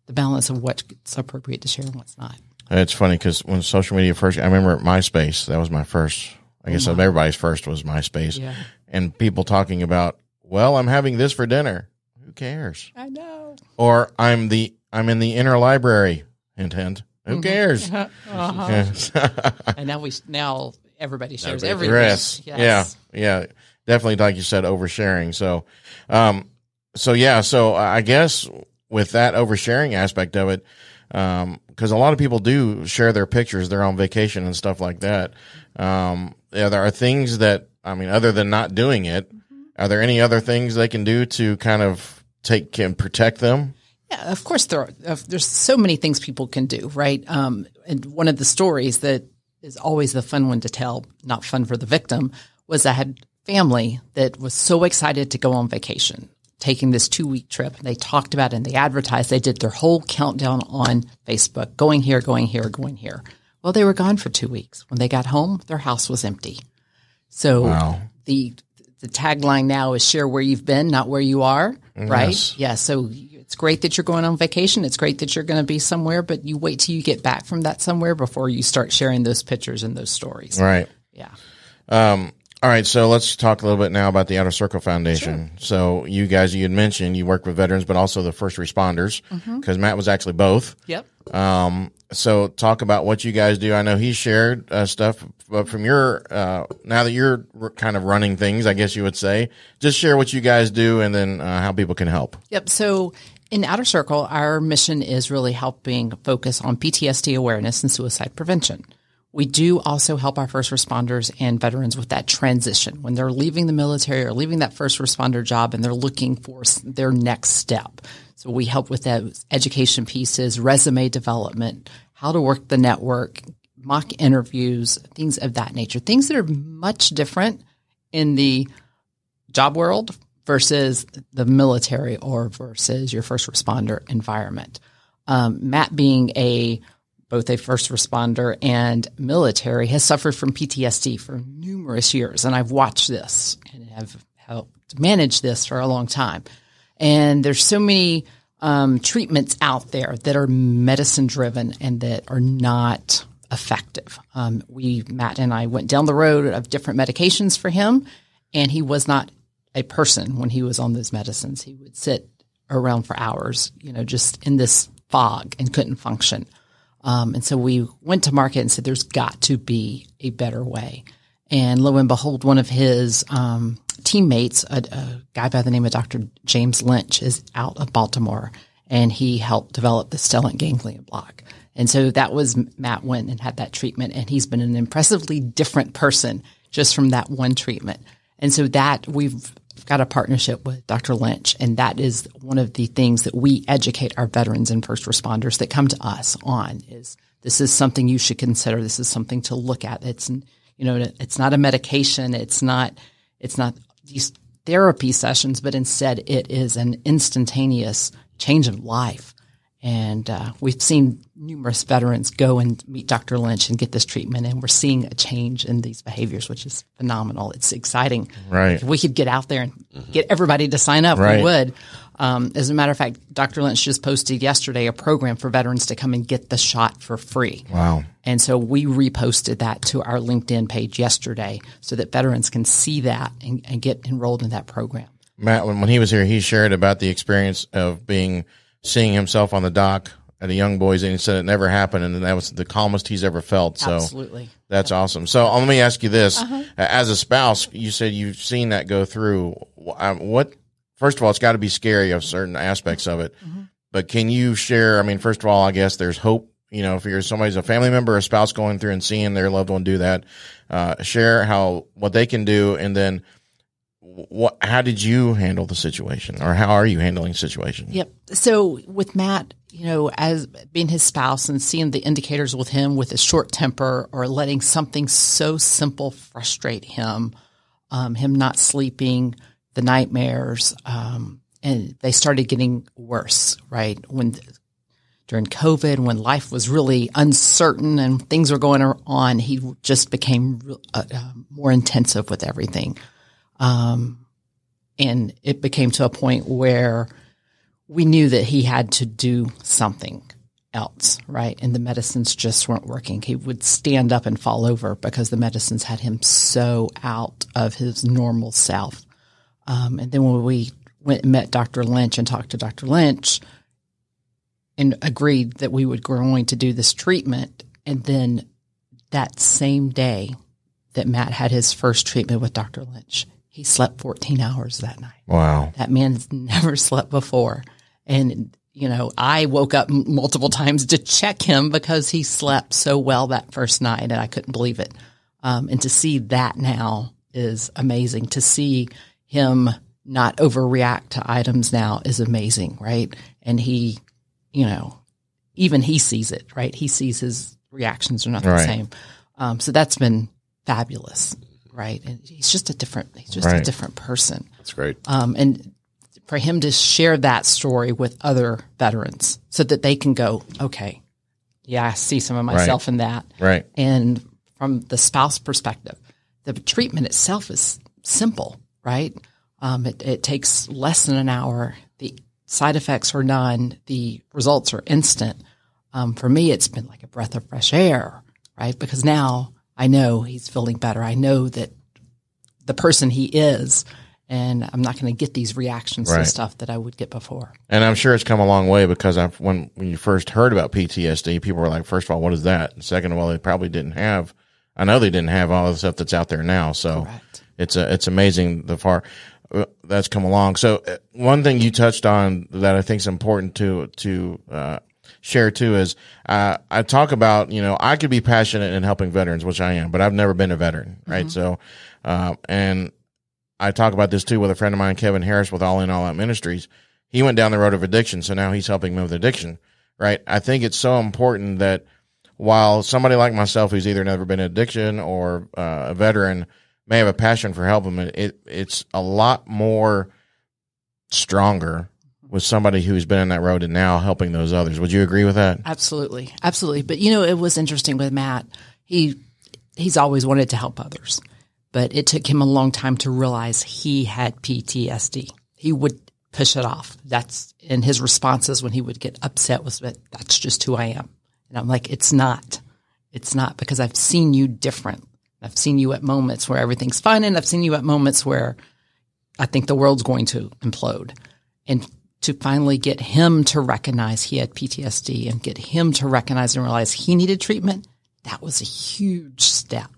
the balance of what's appropriate to share and what's not. It's funny because when social media first, I remember at MySpace, that was my first I guess everybody's first was MySpace. Yeah. And people talking about, well, I'm having this for dinner. Who cares? I know. Or I'm in the interlibrary. Hint, hint. Who cares? And now everybody shares everything. Yes. Yeah. Definitely, like you said, oversharing. So I guess with that oversharing aspect of it, because a lot of people do share their pictures, they're on vacation and stuff like that. There are things that, other than not doing it, are there any other things they can do to kind of can protect them? Yeah, of course there's so many things people can do, right? And one of the stories that is always the fun one to tell, not fun for the victim, was I had family that was so excited to go on vacation, taking this 2-week trip. They talked about it and they advertised. They did their whole countdown on Facebook, going here, going here, going here. Well, they were gone for 2 weeks. When they got home, their house was empty. So the tagline now is share where you've been, not where you are, right? Yes. Yeah, so it's great that you're going on vacation. It's great that you're going to be somewhere, but you wait till you get back from that somewhere before you start sharing those pictures and those stories. Right. Yeah. All right, so let's talk a little bit now about the Outer Circle Foundation. Sure. So you guys, you had mentioned you work with veterans, but also the first responders, because Matt was actually both. Yep. So talk about what you guys do. I know he shared stuff, but from your now that you're kind of running things, I guess you would say, just share what you guys do and then how people can help. Yep. So in Outer Circle, our mission is really helping focus on PTSD awareness and suicide prevention. We do also help our first responders and veterans with that transition when they're leaving the military or leaving that first responder job and they're looking for their next step. So we help with those education pieces, resume development, how to work the network, mock interviews, things of that nature, things that are much different in the job world versus the military or versus your first responder environment. Matt being both a first responder and military, has suffered from PTSD for numerous years. And I've watched this and have helped manage this for a long time. And there's so many treatments out there that are medicine driven and that are not effective. Matt and I went down the road of different medications for him, and he was not a person when he was on those medicines. He would sit around for hours, just in this fog and couldn't function. And so we went to market and said, there's got to be a better way. And lo and behold, one of his teammates, a guy by the name of Dr. James Lynch, is out of Baltimore, and he helped develop the stellate ganglion block. And so that was Matt went and had that treatment, and he's been an impressively different person just from that one treatment. And so that we've got a partnership with Dr. Lynch, and that is one of the things that we educate our veterans and first responders that come to us on is this is something you should consider. This is something to look at. It's not a medication. It's not these therapy sessions, but instead it is an instantaneous change of life. And we've seen numerous veterans go and meet Dr. Lynch and get this treatment, and we're seeing a change in these behaviors, which is phenomenal. It's exciting. Right. If we could get out there and get everybody to sign up, we would. As a matter of fact, Dr. Lynch just posted yesterday a program for veterans to come and get the shot for free. Wow. And so we reposted that to our LinkedIn page yesterday so that veterans can see that and get enrolled in that program. Matt, when he was here, he shared about the experience of seeing himself on the dock at a young boy's, and he said it never happened, and that was the calmest he's ever felt. So absolutely. That's awesome. So let me ask you this. As a spouse, you said you've seen that go through. First of all, it's got to be scary of certain aspects of it, but can you share, first of all, I guess there's hope, if you're somebody's a family member or a spouse going through and seeing their loved one do that, share what they can do, and then how did you handle the situation, or how are you handling the situation? Yep. So with Matt, as being his spouse and seeing the indicators with him with his short temper or letting something so simple frustrate him, him not sleeping, the nightmares, and they started getting worse, right? During COVID, when life was really uncertain and things were going on, he just became more intensive with everything. And it became to a point where we knew that he had to do something. else, right? And the medicines just weren't working. He would stand up and fall over because the medicines had him so out of his normal self. And then when we went and met Dr. Lynch and talked to Dr. Lynch and agreed that we were going to do this treatment, and then that same day that Matt had his first treatment with Dr. Lynch, he slept 14 hours that night. Wow. That man has never slept before. And, you know, I woke up multiple times to check him because he slept so well that first night, and I couldn't believe it. And to see that now is amazing. To see him not overreact to items now is amazing, right? And he, you know, even he sees it, right? He sees his reactions are not the same. So that's been fabulous, right? And he's just a different person. That's great. And for him to share that story with other veterans so that they can go, okay, yeah, I see some of myself in that. Right. And from the spouse perspective, the treatment itself is simple, right? It takes less than an hour. The side effects are none. The results are instant. For me, it's been like a breath of fresh air, right? Because now I know he's feeling better. I know that the person he is, and I'm not going to get these reactions to stuff that I would get before. And I'm sure it's come a long way because when you first heard about PTSD, people were like, first of all, what is that? And second of all, they probably didn't have, I know they didn't have all the stuff that's out there now. So it's amazing that's come along. So one thing you touched on that I think is important to share too is I talk about, you know, I could be passionate in helping veterans, which I am, but I've never been a veteran, right? So, and I talk about this too with a friend of mine, Kevin Harris, with All In, All Out Ministries. He went down the road of addiction, so now he's helping me with addiction, right? I think it's so important that while somebody like myself who's either never been in addiction or a veteran may have a passion for helping, it's a lot more stronger with somebody who's been in that road and now helping those others. Would you agree with that? Absolutely. Absolutely. But, you know, it was interesting with Matt. He's always wanted to help others, but it took him a long time to realize he had PTSD. He would push it off. That's in his responses when he would get upset was that that's just who I am. And I'm like, it's not. It's not, because I've seen you different. I've seen you at moments where everything's fine, and I've seen you at moments where I think the world's going to implode. And to finally get him to recognize he had PTSD and get him to recognize and realize he needed treatment, that was a huge step.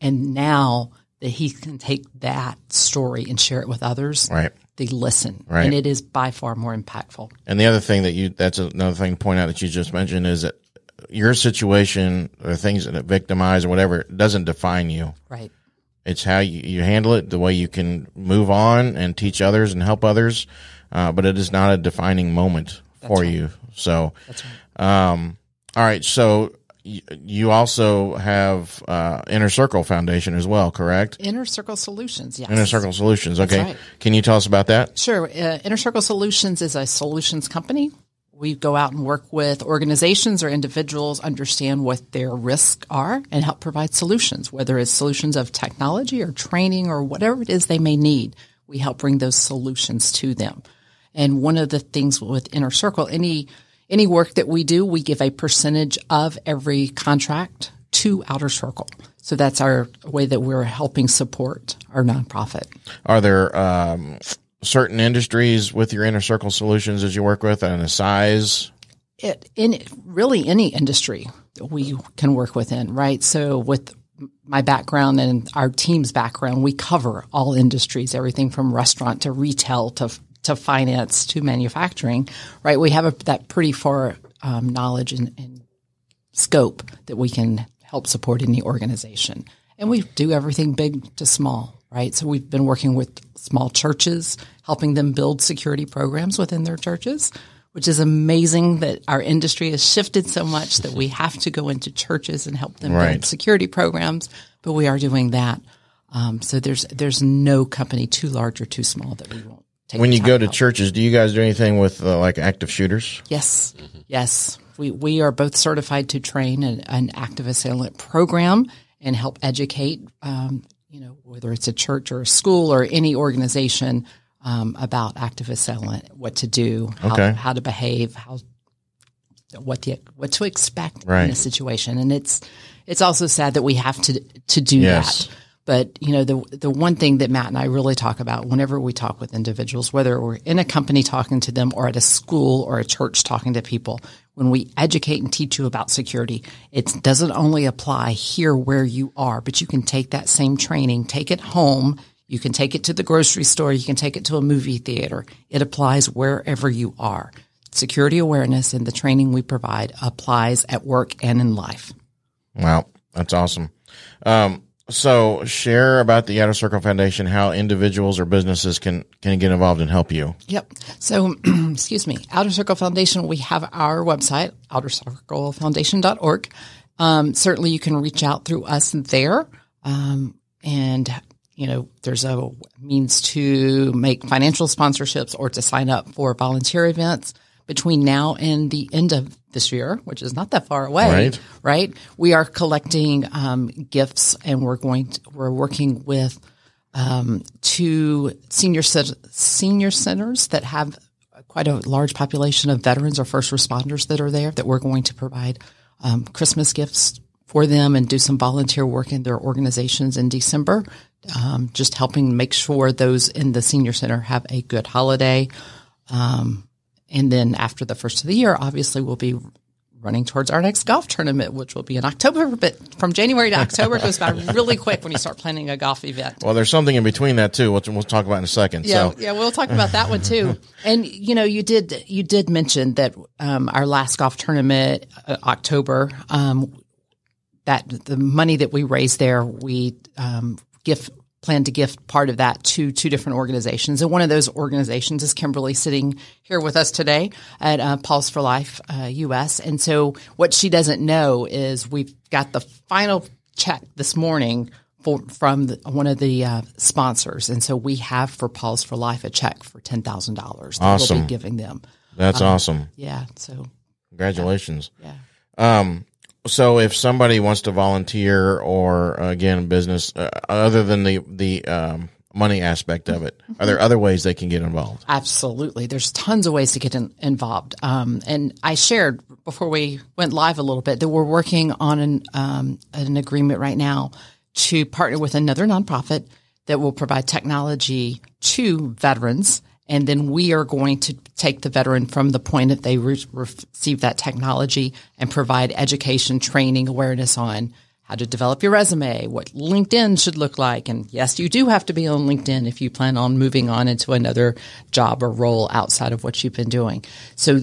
And now that he can take that story and share it with others, they listen. And it is by far more impactful. And the other thing that's another thing to point out that you just mentioned is that your situation or things that victimize or whatever doesn't define you. Right. It's how you handle it, the way you can move on and teach others and help others. But it is not a defining moment for you. So, that's right. All right. So you also have Inner Circle Foundation as well, correct? Inner Circle Solutions, yes. Inner Circle Solutions. Okay. That's right. Can you tell us about that? Sure. Inner Circle Solutions is a solutions company. We go out and work with organizations or individuals, understand what their risks are, and help provide solutions, whether it's solutions of technology or training or whatever it is they may need. We help bring those solutions to them. And one of the things with Inner Circle, any work that we do, we give a percentage of every contract to Outer Circle. So that's our way that we're helping support our nonprofit. Are there certain industries with your Inner Circle Solutions that you work with and a size? In really any industry that we can work within, right? So with my background and our team's background, we cover all industries, everything from restaurant to retail to finance to manufacturing, right? We have that pretty far knowledge and scope that we can help support any organization. And we do everything big to small, right? So we've been working with small churches, helping them build security programs within their churches, which is amazing that our industry has shifted so much that we have to go into churches and help them build security programs, but we are doing that. So there's no company too large or too small that we won't take. When you go to churches, do you guys do anything with like active shooters? Yes. Mm-hmm. Yes. We are both certified to train an active assailant program and help educate, whether it's a church or a school or any organization, about active assailant, what to do, how to behave, how what to expect Right. in a situation. And it's also sad that we have to do Yes. that. But, you know, the one thing that Matt and I really talk about whenever we talk with individuals, whether we're in a company talking to them or at a school or a church talking to people, when we educate and teach you about security, it doesn't only apply here where you are, but you can take that same training, take it home. You can take it to the grocery store. You can take it to a movie theater. It applies wherever you are. Security awareness and the training we provide applies at work and in life. Wow. That's awesome. So share about the Outer Circle Foundation, how individuals or businesses can get involved and help you. Yep. So, excuse me, Outer Circle Foundation, we have our website, outercirclefoundation.org. Certainly you can reach out through us there. And, you know, there's a means to make financial sponsorships or to sign up for volunteer events between now and the end of this year, which is not that far away, right? We are collecting gifts, and we're working with 2 senior centers that have quite a large population of veterans or first responders that are there, that we're going to provide Christmas gifts for them and do some volunteer work in their organizations in December, just helping make sure those in the senior center have a good holiday. And then after the first of the year, obviously we'll be running towards our next golf tournament, which will be in October. But from January to October, it goes by really quick when you start planning a golf event. Well, there's something in between that too, which we'll talk about in a second. Yeah, we'll talk about that one too. And you know, you did mention that our last golf tournament, October, that the money that we raised there, we plan to gift part of that to 2 different organizations. And one of those organizations is Kimberly, sitting here with us today at Pulse for Life US. And so what she doesn't know is we've got the final check this morning from one of the sponsors. And so we have for Pulse for Life a check for $10,000 that Awesome. we'll be giving them. That's awesome. Yeah. So Congratulations. yeah. So if somebody wants to volunteer or again, business, other than the money aspect of it, are there other ways they can get involved? Absolutely. There's tons of ways to get involved. And I shared before we went live a little bit that we're working on an agreement right now to partner with another nonprofit that will provide technology to veterans. And then we are going to take the veteran from the point that they receive that technology and provide education, training, awareness on how to develop your resume, what LinkedIn should look like. And yes, you do have to be on LinkedIn if you plan on moving on into another job or role outside of what you've been doing. So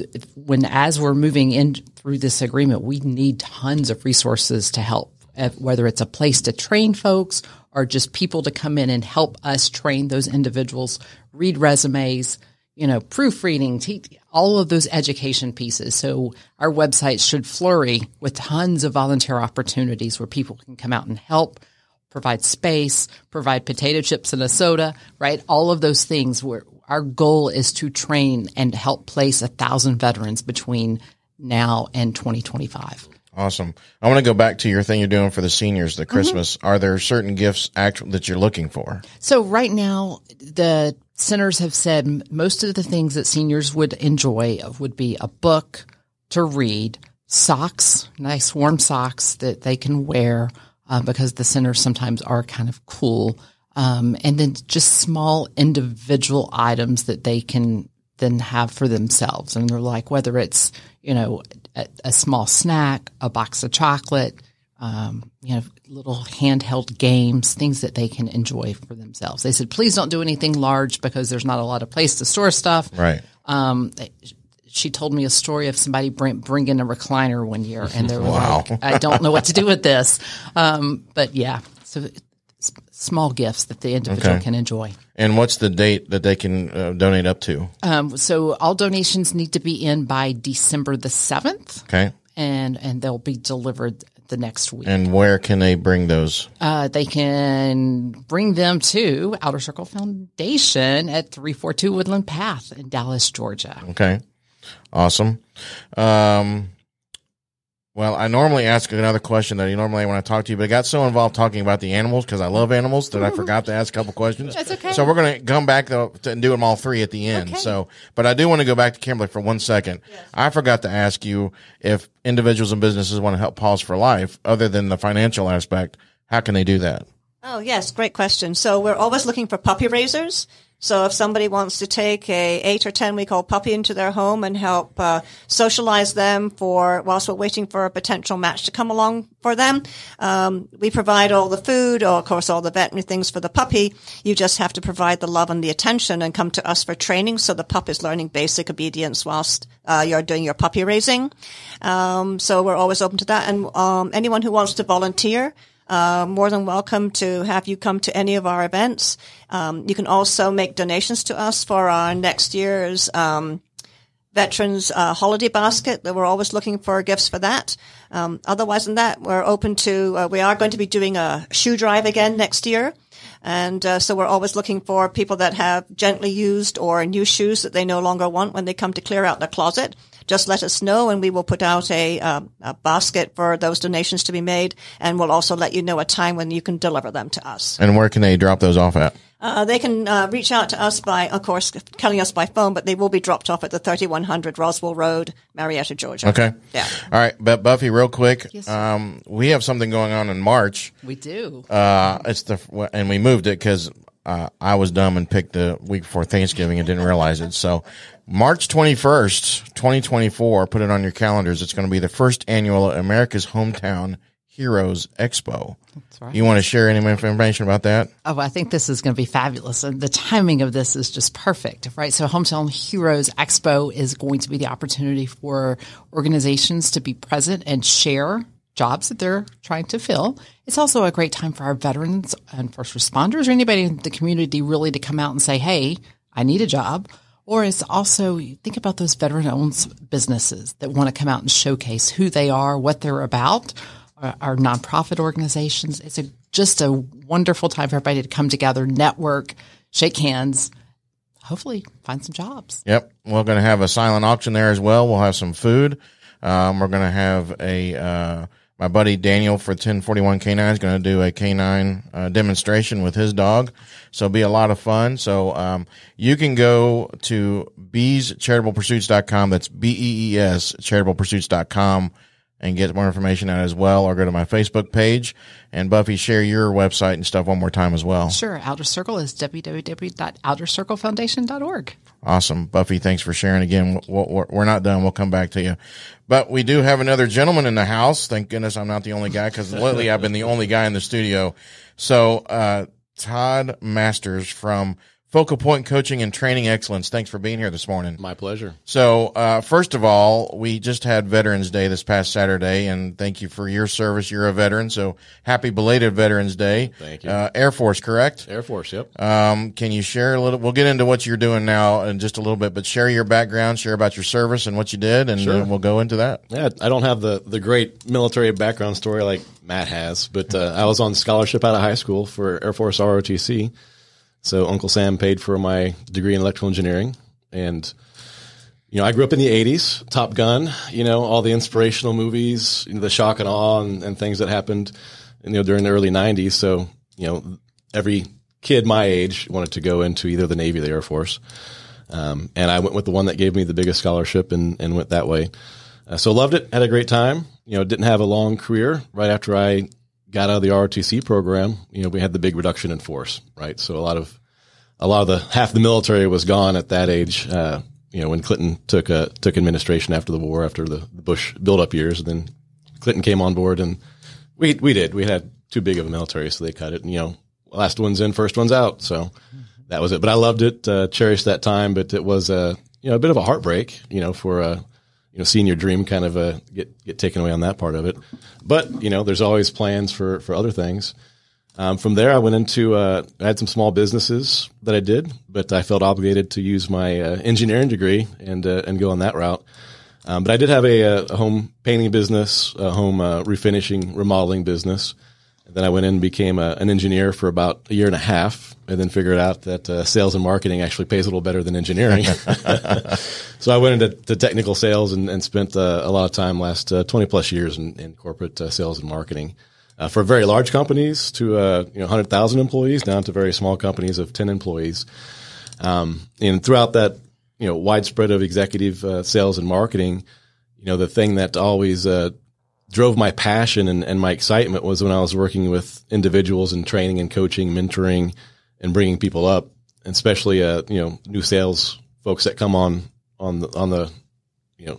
as we're moving in through this agreement, we need tons of resources to help, whether it's a place to train folks or just people to come in and help us train those individuals, read resumes, proofreading, all of those education pieces. So our website should flurry with tons of volunteer opportunities where people can come out and help, provide space, provide potato chips and a soda, right? All of those things where our goal is to train and help place 1,000 veterans between now and 2025. Awesome. I want to go back to your thing you're doing for the seniors, the Christmas. Are there certain gifts that you're looking for? So right now, the centers have said most of the things that seniors would enjoy would be a book to read, socks, nice warm socks that they can wear because the centers sometimes are kind of cool, and then just small individual items that they can then have for themselves. And they're like, whether it's, a small snack, a box of chocolate, little handheld games, things that they can enjoy for themselves. They said, please don't do anything large because there's not a lot of place to store stuff. Right. She told me a story of somebody bringing a recliner one year, and they were Wow. like, I don't know what to do with this. But yeah, so small gifts that the individual can enjoy. And what's the date that they can donate up to? So all donations need to be in by December the 7th. Okay. And they'll be delivered the next week. And where can they bring those? They can bring them to Outer Circle Foundation at 342 Woodland Path in Dallas, Georgia. Okay. Awesome. Well, I normally ask another question that you normally want to talk to you, but I got so involved talking about the animals because I love animals that I forgot to ask a couple questions. That's okay. So we're going to come back and do them all three at the end. Okay. So, but I do want to go back to Kimberly for 1 second. Yes. I forgot to ask you if individuals and businesses want to help Paws for Life, other than the financial aspect, how can they do that? Oh, yes. Great question. So we're always looking for puppy raisers. So if somebody wants to take a 8 or 10-week-old puppy into their home and help socialize them whilst we're waiting for a potential match to come along for them, we provide all the food, or of course all the veterinary things for the puppy. You just have to provide the love and the attention and come to us for training. So the pup is learning basic obedience whilst you're doing your puppy raising. So we're always open to that. And anyone who wants to volunteer, more than welcome to have you come to any of our events. You can also make donations to us for our next year's Veterans Holiday Basket. We're always looking for gifts for that. Otherwise than that, we're open to, we are going to be doing a shoe drive again next year. And so we're always looking for people that have gently used or new shoes that they no longer want when they come to clear out their closet. Just let us know, and we will put out a basket for those donations to be made, and we'll also let you know a time when you can deliver them to us. And where can they drop those off at? They can reach out to us by, of course, calling us by phone, but they will be dropped off at the 3100 Roswell Road, Marietta, Georgia. Okay. Yeah. All right. But Buffy, real quick, Yes, we have something going on in March. We do. And we moved it because I was dumb and picked the week before Thanksgiving and didn't realize it. So March 21st, 2024, put it on your calendars. It's going to be the first annual America's Hometown Heroes Expo. That's right. You want to share any information about that? Oh, I think this is going to be fabulous. And the timing of this is just perfect, right? So Hometown Heroes Expo is going to be the opportunity for organizations to be present and share jobs that they're trying to fill. It's also a great time for our veterans and first responders or anybody in the community really to come out and say, hey, I need a job. Or it's also, think about those veteran-owned businesses that want to come out and showcase who they are, what they're about, our nonprofit organizations. It's just a wonderful time for everybody to come together, network, shake hands, hopefully find some jobs. Yep. We're going to have a silent auction there as well. We'll have some food. We're going to have my buddy Daniel for 1041 K9 is going to do a K9 demonstration with his dog. So it'll be a lot of fun. So you can go to beescharitablepursuits.com. That's BEES charitablepursuits.com and get more information out as well, or go to my Facebook page. And Buffy, share your website and stuff one more time as well. Sure. Outer Circle is www.outercirclefoundation.org. Awesome. Buffy, thanks for sharing again. We're not done. We'll come back to you. But we do have another gentleman in the house. Thank goodness I'm not the only guy, because lately I've been the only guy in the studio. So Todd Masters from FocalPoint Coaching and Training Excellence. Thanks for being here this morning. My pleasure. So, first of all, we just had Veterans Day this past Saturday, and thank you for your service. You're a veteran, so happy belated Veterans Day. Thank you. Air Force, correct? Air Force, yep. Can you share a little? We'll get into what you're doing now in just a little bit, but share your background, share about your service and what you did, and Sure. we'll go into that. Yeah, I don't have the great military background story like Matt has, but I was on scholarship out of high school for Air Force ROTC. So Uncle Sam paid for my degree in electrical engineering. And, I grew up in the 80s, Top Gun, all the inspirational movies, the shock and awe and things that happened, during the early 90s. So, every kid my age wanted to go into either the Navy or the Air Force. And I went with the one that gave me the biggest scholarship and went that way. So loved it, had a great time. Didn't have a long career. Right after I got out of the ROTC program, we had the big reduction in force, right? So a lot of the half the military was gone at that age. When Clinton took administration after the war, after the Bush build-up years, and then Clinton came on board, and we had too big of a military, so they cut it. And last one's in, first one's out. So that was it. But I loved it, cherished that time. But it was a bit of a heartbreak, for seeing your dream kind of get taken away on that part of it. But there's always plans for other things. From there, I went into I had some small businesses that I did, but I felt obligated to use my engineering degree and go on that route. But I did have a home painting business, a home refinishing, remodeling business. And then I went in and became an engineer for about a year and a half, and then figured out that sales and marketing actually pays a little better than engineering. So I went into technical sales and spent a lot of time last 20 plus years in corporate sales and marketing. For very large companies to 100,000 employees, down to very small companies of 10 employees. And throughout that widespread of executive sales and marketing, the thing that always drove my passion and my excitement was when I was working with individuals and training and coaching, mentoring, and bringing people up, and especially new sales folks that come on the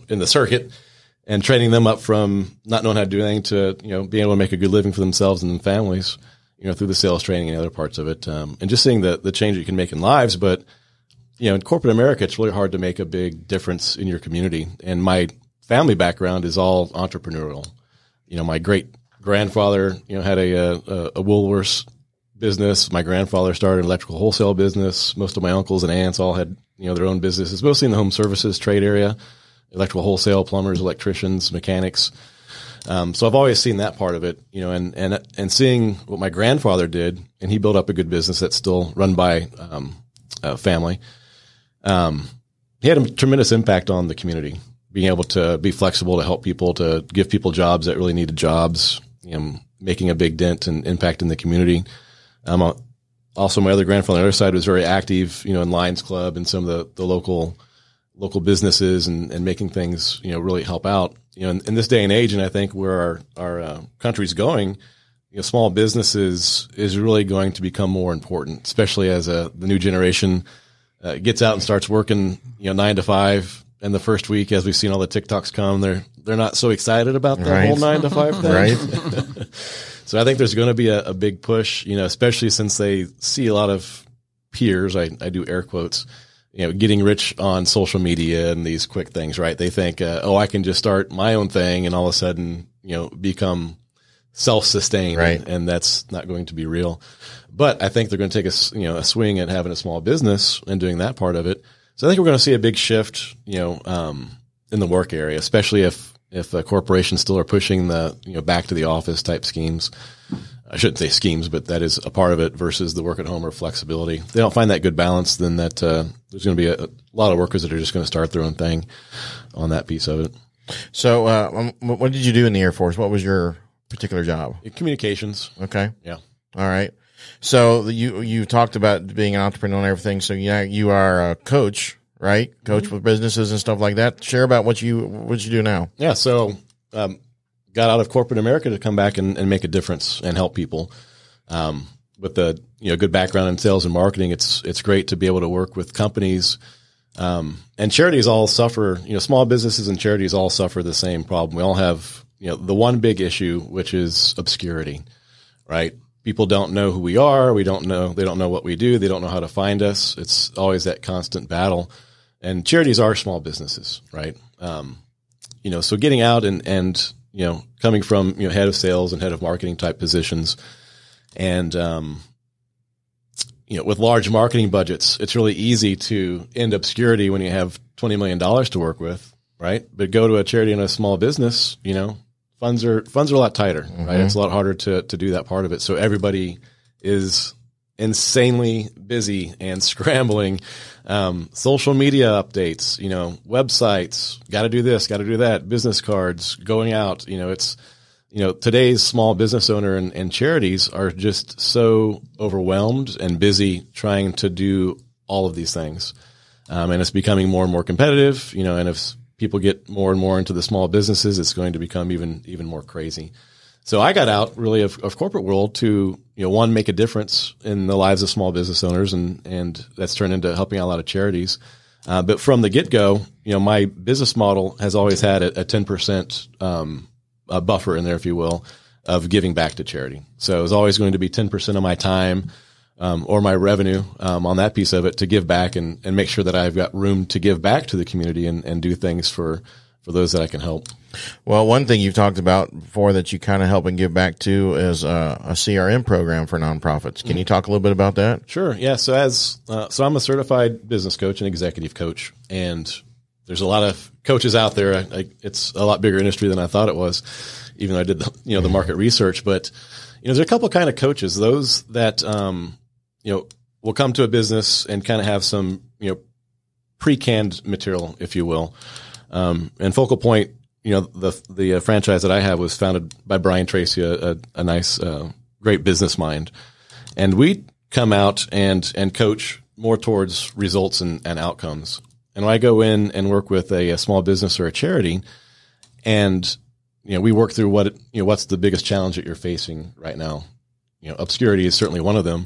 in the circuit, and training them up from not knowing how to do anything to being able to make a good living for themselves and families, through the sales training and other parts of it, and just seeing the change you can make in lives. But in corporate America, it's really hard to make a big difference in your community. And my family background is all entrepreneurial. My great grandfather, had a Woolworths business. My grandfather started an electrical wholesale business. Most of my uncles and aunts all had, their own businesses, mostly in the home services trade area, electrical wholesale, plumbers, electricians, mechanics. So I've always seen that part of it, and seeing what my grandfather did, and he built up a good business that's still run by a family. He had a tremendous impact on the community, being able to be flexible to help people, to give people jobs that really needed jobs, making a big dent and impact in the community. Also, my other grandfather on the other side was very active, in Lions Club and some of the local businesses and making things, really help out. In this day and age, and I think where our country's going, small businesses is really going to become more important, especially as the new generation gets out and starts working, 9 to 5. And the first week, as we've seen all the TikToks come, they're not so excited about the whole 9 to 5 thing. Right. So I think there's going to be a big push, especially since they see a lot of peers, I do air quotes, getting rich on social media and these quick things, right? They think, I can just start my own thing and all of a sudden, become self-sustained. Right. And that's not going to be real. But I think they're going to take a swing at having a small business and doing that part of it. So I think we're going to see a big shift, in the work area, especially if corporations still are pushing the, back to the office type schemes. I shouldn't say schemes, but that is a part of it versus the work at home or flexibility. If they don't find that good balance, then that there's going to be a lot of workers that are just going to start their own thing on that piece of it. So, what did you do in the Air Force? What was your particular job? Communications. Okay. Yeah. All right. So you talked about being an entrepreneur and everything. So you are a coach, right? Coach with businesses and stuff like that. Share about what you do now. Yeah. So, got out of corporate America to come back and make a difference and help people. With the, good background in sales and marketing, it's great to be able to work with companies. And charities all suffer, small businesses and charities all suffer the same problem. We all have, the one big issue, which is obscurity, right? People don't know who we are. They don't know what we do. They don't know how to find us. It's always that constant battle. And charities are small businesses, right? So getting out and coming from, head of sales and head of marketing type positions, and, with large marketing budgets, it's really easy to end obscurity when you have $20 million to work with, right? But go to a charity and a small business, funds are a lot tighter, right? It's a lot harder to do that part of it. So everybody is insanely busy and scrambling. Social media updates, websites, got to do this, got to do that, business cards, going out, it's, today's small business owner and charities are just so overwhelmed and busy trying to do all of these things. And it's becoming more and more competitive, and if people get more and more into the small businesses, it's going to become even more crazy. So I got out really of corporate world to, one, make a difference in the lives of small business owners, and that's turned into helping out a lot of charities. But from the get-go, my business model has always had a 10% buffer in there, if you will, of giving back to charity. So it was always going to be 10% of my time or my revenue on that piece of it to give back and make sure that I've got room to give back to the community and do things for those that I can help. Well, one thing you've talked about before that you kind of help and give back to is a CRM program for nonprofits. Can you talk a little bit about that? Sure. Yeah. So so I'm a certified business coach and executive coach, and there's a lot of coaches out there. It's a lot bigger industry than I thought it was, even though I did the market research. But there's a couple kind of coaches, those that, will come to a business and kind of have some, pre-canned material, if you will. And FocalPoint, the franchise that I have was founded by Brian Tracy, a nice, great business mind. And we come out and coach more towards results and outcomes. And when I go in and work with a small business or a charity, and we work through what's the biggest challenge that you're facing right now. Obscurity is certainly one of them.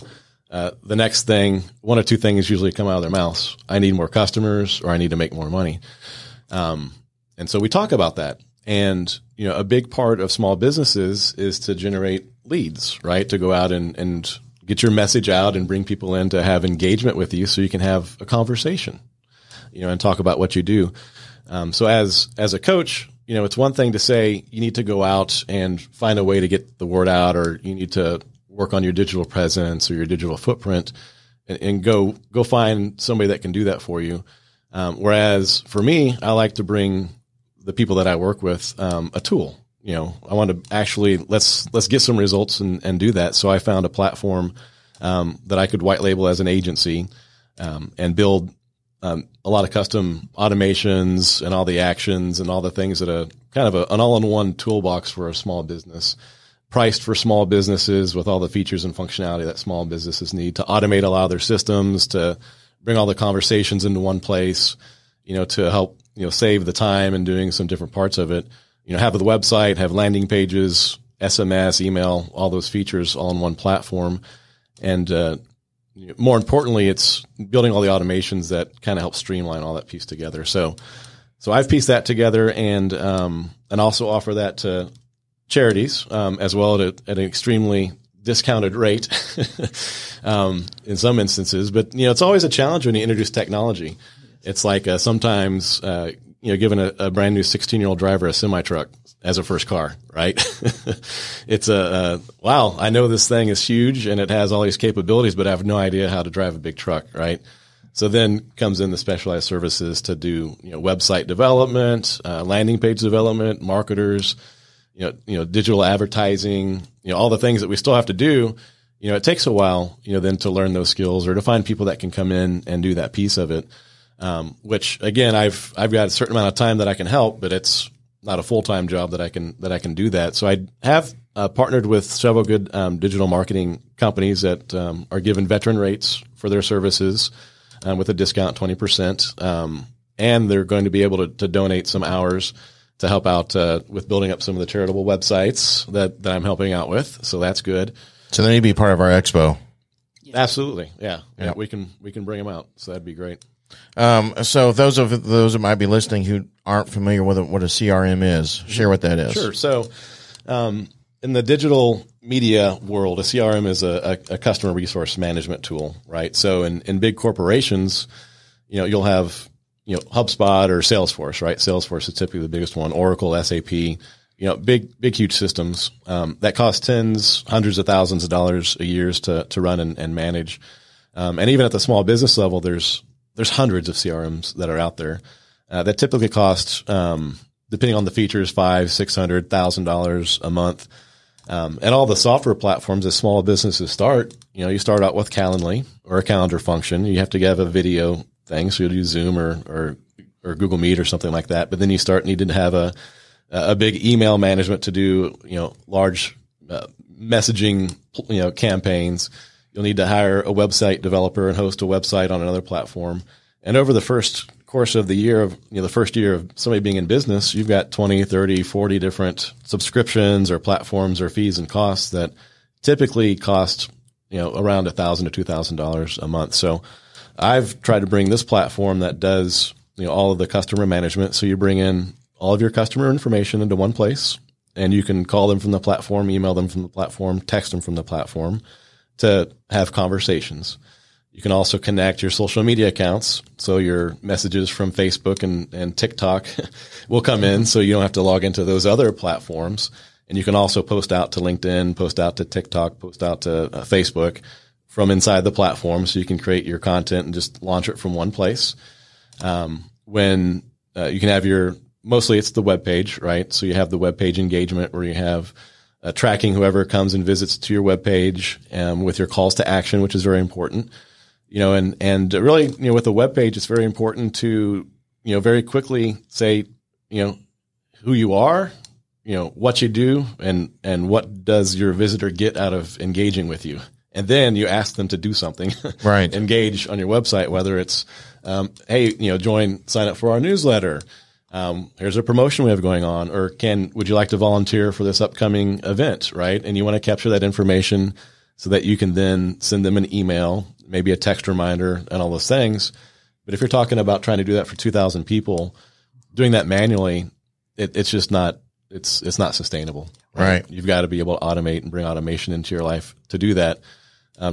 The next thing, one or two things usually come out of their mouths. I need more customers, or I need to make more money. And so we talk about that. And a big part of small businesses is to generate leads, right? To go out and get your message out and bring people in to have engagement with you, so you can have a conversation, and talk about what you do. So as a coach, it's one thing to say you need to go out and find a way to get the word out, or you need to work on your digital presence or your digital footprint, and go find somebody that can do that for you. Whereas for me, I like to bring the people that I work with a tool. I want to actually let's get some results and do that. So I found a platform that I could white label as an agency and build a lot of custom automations and all the actions and all the things that are kind of an all-in-one toolbox for a small business, priced for small businesses with all the features and functionality that small businesses need to automate a lot of their systems, to bring all the conversations into one place, to help, save the time in doing some different parts of it, have the website, have landing pages, SMS, email, all those features all in one platform. And, more importantly, it's building all the automations that kind of help streamline all that piece together. So I've pieced that together and also offer that to charities, as well at an extremely discounted rate, in some instances. But, it's always a challenge when you introduce technology. It's like, sometimes, giving a brand new 16-year-old driver a semi-truck as a first car, right? It's wow, I know this thing is huge and it has all these capabilities, but I have no idea how to drive a big truck, right? So then comes in the specialized services to do, website development, landing page development, marketers, digital advertising, all the things that we still have to do. It takes a while, then to learn those skills or to find people that can come in and do that piece of it. Which again, I've got a certain amount of time that I can help, but it's not a full-time job that I can do that. So I have partnered with several good digital marketing companies that are given veteran rates for their services with a discount 20%. And they're going to be able to donate some hours to help out with building up some of the charitable websites that I'm helping out with. So that's good. So they need to be part of our expo. Yes. Absolutely. Yeah. We can bring them out. So that'd be great. So those that might be listening who aren't familiar with what a CRM is, share what that is. Sure. So, in the digital media world, a CRM is a customer resource management tool, right? So in big corporations, you'll have, HubSpot or Salesforce, right? Salesforce is typically the biggest one, Oracle, SAP, big, huge systems, that cost hundreds of thousands of dollars a year to run and manage. And even at the small business level, there's hundreds of CRMs that are out there that typically cost, depending on the features, $500, $600, $1,000 a month. And all the software platforms as small businesses start, you start out with Calendly or a calendar function. You have to have a video thing, so you'll use Zoom or Google Meet or something like that. But then you start needing to have a big email management to do, large messaging, campaigns. You'll need to hire a website developer and host a website on another platform. And over the first course of the year of, the first year of somebody being in business, you've got 20, 30, 40 different subscriptions or platforms or fees and costs that typically cost, around $1,000 to $2,000 a month. So I've tried to bring this platform that does, all of the customer management. So you bring in all of your customer information into one place, and you can call them from the platform, email them from the platform, text them from the platform to have conversations. You can also connect your social media accounts. So your messages from Facebook and TikTok will come in, so you don't have to log into those other platforms. And you can also post out to LinkedIn, post out to TikTok, post out to Facebook from inside the platform. So you can create your content and just launch it from one place. When you can have mostly it's the web page, right? So you have the web page engagement where you have tracking whoever comes and visits to your webpage, with your calls to action, which is very important. And really, with a webpage, it's very important to, very quickly say, who you are, what you do, and what does your visitor get out of engaging with you. And then you ask them to do something, right? Engage on your website, whether it's, hey, sign up for our newsletter. Here's a promotion we have going on, or would you like to volunteer for this upcoming event, right? And you want to capture that information so that you can then send them an email, maybe a text reminder, and all those things. But if you're talking about trying to do that for 2,000 people, doing that manually, it's just not, it's not sustainable. Right. You've got to be able to automate and bring automation into your life to do that,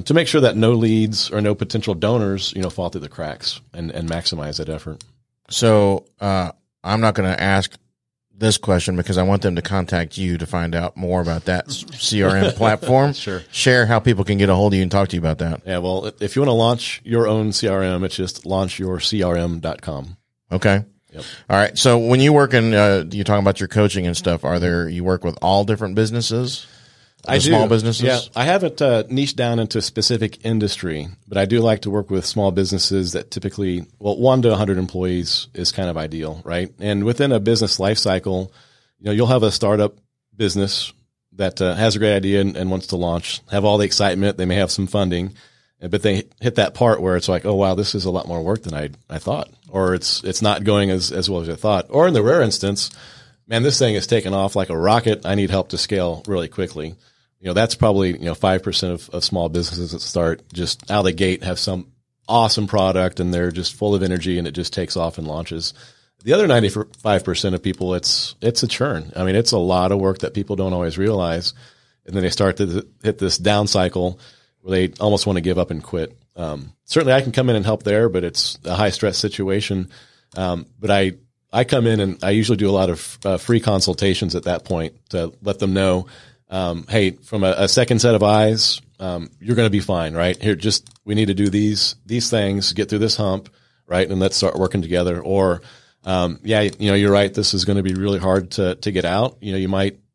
to make sure that no leads or no potential donors, fall through the cracks and maximize that effort. So, I'm not going to ask this question because I want them to contact you to find out more about that CRM platform. Sure. Share how people can get a hold of you and talk to you about that. Yeah. Well, if you want to launch your own CRM, it's just launchyourcrm.com. Okay. Yep. All right. So when you work in, you're talking about your coaching and stuff. You work with all different businesses? I do. Small businesses? Yeah. I haven't niched down into a specific industry, but I do like to work with small businesses that typically, 1 to 100 employees is kind of ideal, right? And within a business life cycle, you'll have a startup business that has a great idea and wants to launch, have all the excitement. They may have some funding, but they hit that part where it's like, oh, wow, this is a lot more work than I thought, or it's not going as well as I thought. Or in the rare instance, man, this thing is taking off like a rocket. I need help to scale really quickly. That's probably, 5% of small businesses that start just out of the gate have some awesome product and they're just full of energy and it just takes off and launches. The other 95% of people, it's a churn. I mean, it's a lot of work that people don't always realize. And then they start to hit this down cycle where they almost want to give up and quit. Certainly I can come in and help there, but it's a high stress situation. But I come in and I usually do a lot of free consultations at that point to let them know, hey, from a second set of eyes, you're going to be fine, right? Here, we need to do these things, get through this hump, right? And let's start working together. Or, you're right. This is going to be really hard to get out. You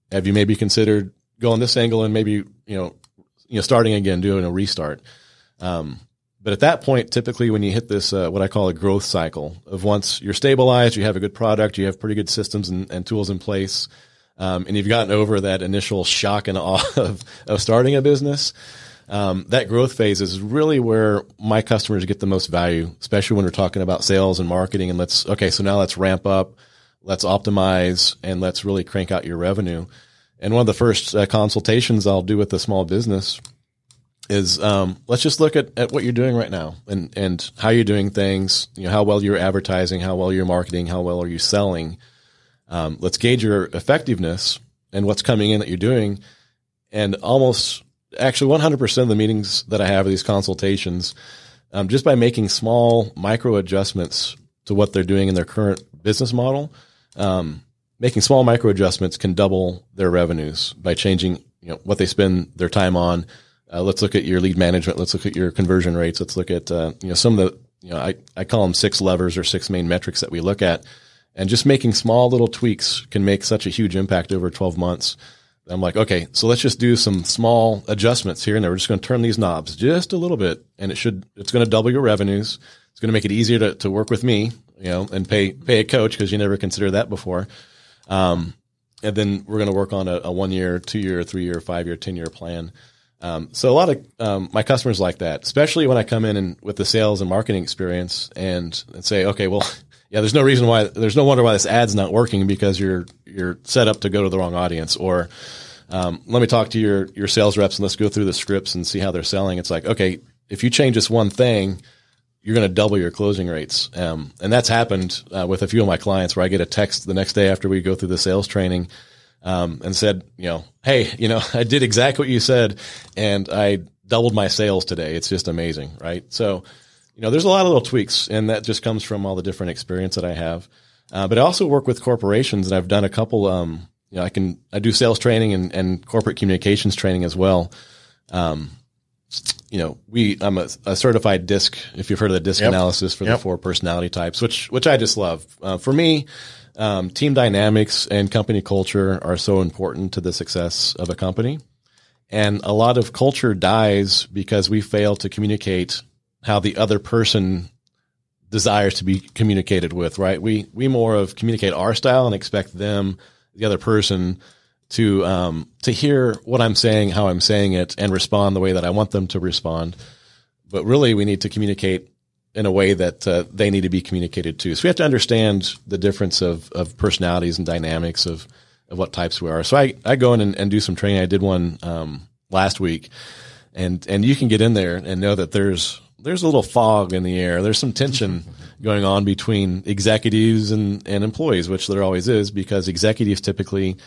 maybe considered going this angle and maybe, starting again, doing a restart. But at that point, typically when you hit this, what I call a growth cycle of once you're stabilized, you have a good product, you have pretty good systems and tools in place, and you've gotten over that initial shock and awe of starting a business, that growth phase is really where my customers get the most value, especially when we're talking about sales and marketing. And so now let's ramp up, let's optimize, and let's really crank out your revenue. And one of the first consultations I'll do with a small business is let's just look at what you're doing right now and how you're doing things, how well you're advertising, how well you're marketing, how well are you selling. Let's gauge your effectiveness and what's coming in that you're doing. And actually 100% of the meetings that I have, these consultations, just by making small micro adjustments to what they're doing in their current business model, making small micro adjustments can double their revenues by changing, what they spend their time on. Let's look at your lead management. Let's look at your conversion rates. Let's look at, some of the, I call them 6 levers or 6 main metrics that we look at. And just making small little tweaks can make such a huge impact over 12 months. I'm like, okay, so let's just do some small adjustments here and there. We're just going to turn these knobs just a little bit, and it's going to double your revenues. It's going to make it easier to work with me, and pay a coach because you never considered that before. And then we're going to work on a 1 year, 2 year, 3 year, 5 year, 10 year plan. So a lot of my customers like that, especially when I come in and with the sales and marketing experience and say, okay, well, yeah, there's no wonder why this ad's not working because you're set up to go to the wrong audience. Or let me talk to your sales reps and let's go through the scripts and see how they're selling. It's like, okay, if you change this one thing, you're going to double your closing rates. And that's happened with a few of my clients where I get a text the next day after we go through the sales training and said, hey, I did exactly what you said and I doubled my sales today. It's just amazing, right? So, there's a lot of little tweaks, and that just comes from all the different experience that I have. But I also work with corporations, and I've done a couple. I do sales training and corporate communications training as well. I'm a certified DISC. If you've heard of the DISC analysis for the 4 personality types, which I just love. For me, team dynamics and company culture are so important to the success of a company. And a lot of culture dies because we fail to communicate how the other person desires to be communicated with, right? We more of communicate our style and expect them, the other person, to hear what I'm saying, how I'm saying it, and respond the way that I want them to respond. But really, we need to communicate in a way that they need to be communicated to. So we have to understand the difference of personalities and dynamics of what types we are. So I go in and do some training. I did one last week, and you can get in there and know that there's a little fog in the air. There's some tension going on between executives and employees, which there always is, because executives typically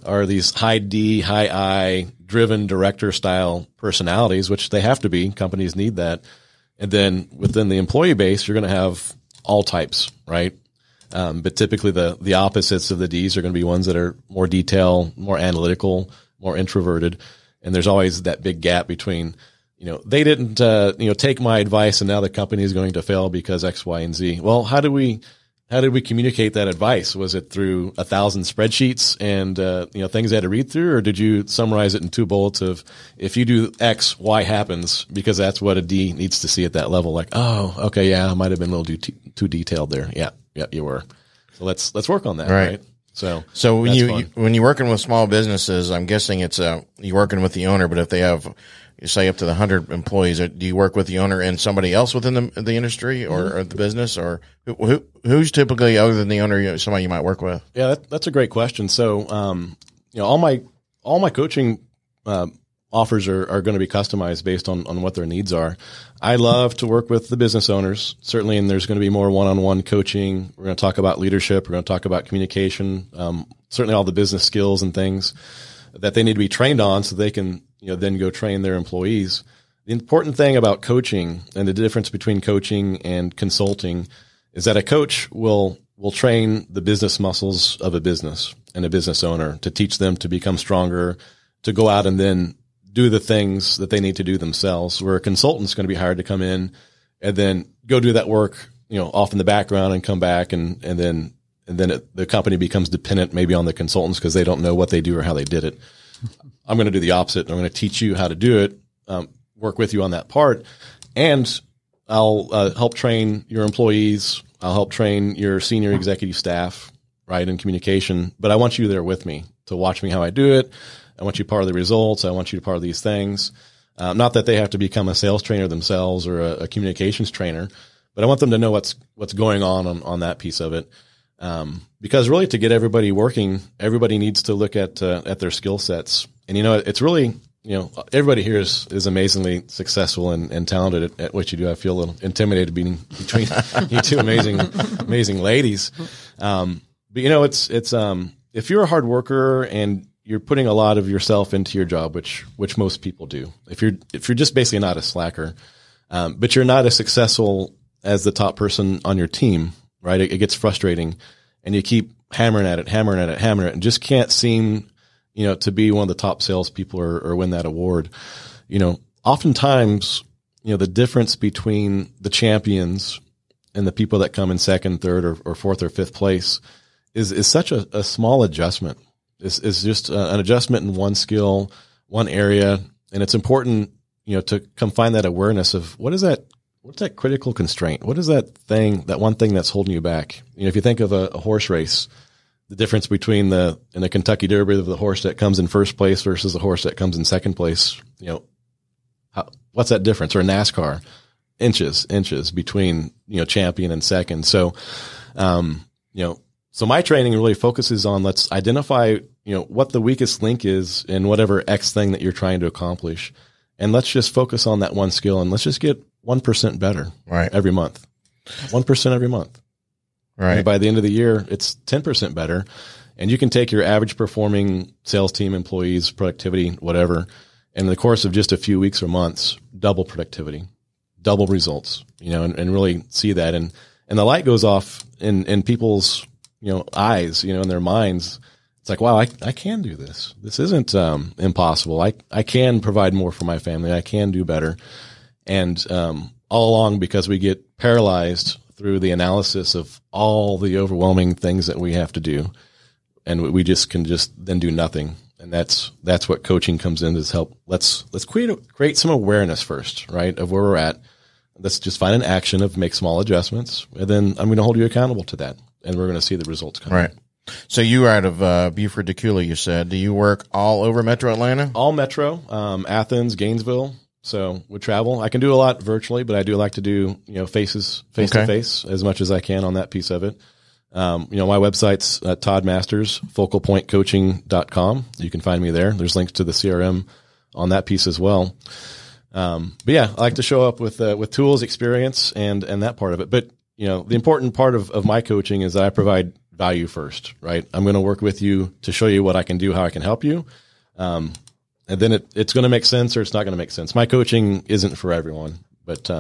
are these high D, high I, driven director style personalities, which they have to be. Companies need that. And then within the employee base, you're going to have all types, right? But typically the opposites of the Ds are going to be ones that are more detail, more analytical, more introverted. And there's always that big gap between, they didn't, take my advice and now the company is going to fail because X, Y, and Z. Well, how did we communicate that advice? Was it through 1,000 spreadsheets and, things I had to read through, or did you summarize it in 2 bullets of, if you do X, Y happens, because that's what a D needs to see at that level? Like, oh, okay. Yeah. I might've been a little too detailed there. Yeah. Yeah, you were. So let's work on that. Right. So when you're working with small businesses, I'm guessing it's, you're working with the owner, but if they have, you say up to the 100 employees, do you work with the owner and somebody else within the industry or the business, or who's typically, other than the owner, somebody you might work with? Yeah, that's a great question. So, all my coaching, offers are going to be customized based on what their needs are. I love to work with the business owners, certainly, and there's going to be more one-on-one coaching. We're going to talk about leadership. We're going to talk about communication, certainly all the business skills and things that they need to be trained on so they can, then go train their employees. The important thing about coaching and the difference between coaching and consulting is that a coach will train the business muscles of a business and a business owner to teach them to become stronger, to go out and then do the things that they need to do themselves, where a consultant's going to be hired to come in and then go do that work, off in the background and come back. And then the company becomes dependent maybe on the consultants because they don't know what they do or how they did it. I'm going to do the opposite. I'm going to teach you how to do it, work with you on that part. And I'll help train your employees. I'll help train your senior executive staff, right, in communication. But I want you there with me to watch me how I do it. I want you part of the results. I want you to part of these things. Not that they have to become a sales trainer themselves or a communications trainer, but I want them to know what's going on that piece of it. Because really, to get everybody working, everybody needs to look at their skill sets. And it's really, everybody here is amazingly successful and talented at what you do. I feel a little intimidated being between you two amazing ladies. But it's if you're a hard worker and you're putting a lot of yourself into your job, which most people do. If you're just basically not a slacker, but you're not as successful as the top person on your team, right? It gets frustrating, and you keep hammering at it, and just can't seem, to be one of the top salespeople or win that award. Oftentimes, the difference between the champions and the people that come in second, third, or fourth or fifth place is such a small adjustment. Is just an adjustment in one skill, one area. And it's important, to come find that awareness of what's that critical constraint? What is that one thing that's holding you back? If you think of a horse race, the difference between in the Kentucky Derby of the horse that comes in first place versus the horse that comes in second place, what's that difference? Or NASCAR, inches between, champion and second. So, so my training really focuses on, let's identify, what the weakest link is in whatever X thing that you're trying to accomplish. And let's just focus on that one skill, and let's just get 1% better every month. 1% every month. Right. And by the end of the year, it's 10% better. And you can take your average performing sales team, employees, productivity, whatever, and in the course of just a few weeks or months, double productivity, double results, and really see that. And the light goes off in people's, eyes, in their minds. It's like, wow, I can do this. This isn't impossible. I can provide more for my family. I can do better. And all along, because we get paralyzed through the analysis of all the overwhelming things that we have to do. And we just can just then do nothing. And that's what coaching comes in, is help. Let's create some awareness first, right, of where we're at. Let's just find an action of make small adjustments, and then I'm going to hold you accountable to that, and we're going to see the results come. Right. So you are out of Buford, Decula, you said. Do you work all over Metro Atlanta? All Metro, Athens, Gainesville. So we travel. I can do a lot virtually, but I do like to do face to face as much as I can on that piece of it. My website's Todd Masters, FocalPointCoaching.com. You can find me there. There's links to the CRM on that piece as well. But yeah, I like to show up with tools, experience, and that part of it. But the important part of my coaching is that I provide value first, right? I'm going to work with you to show you what I can do, how I can help you. And then it's going to make sense or it's not going to make sense. My coaching isn't for everyone, but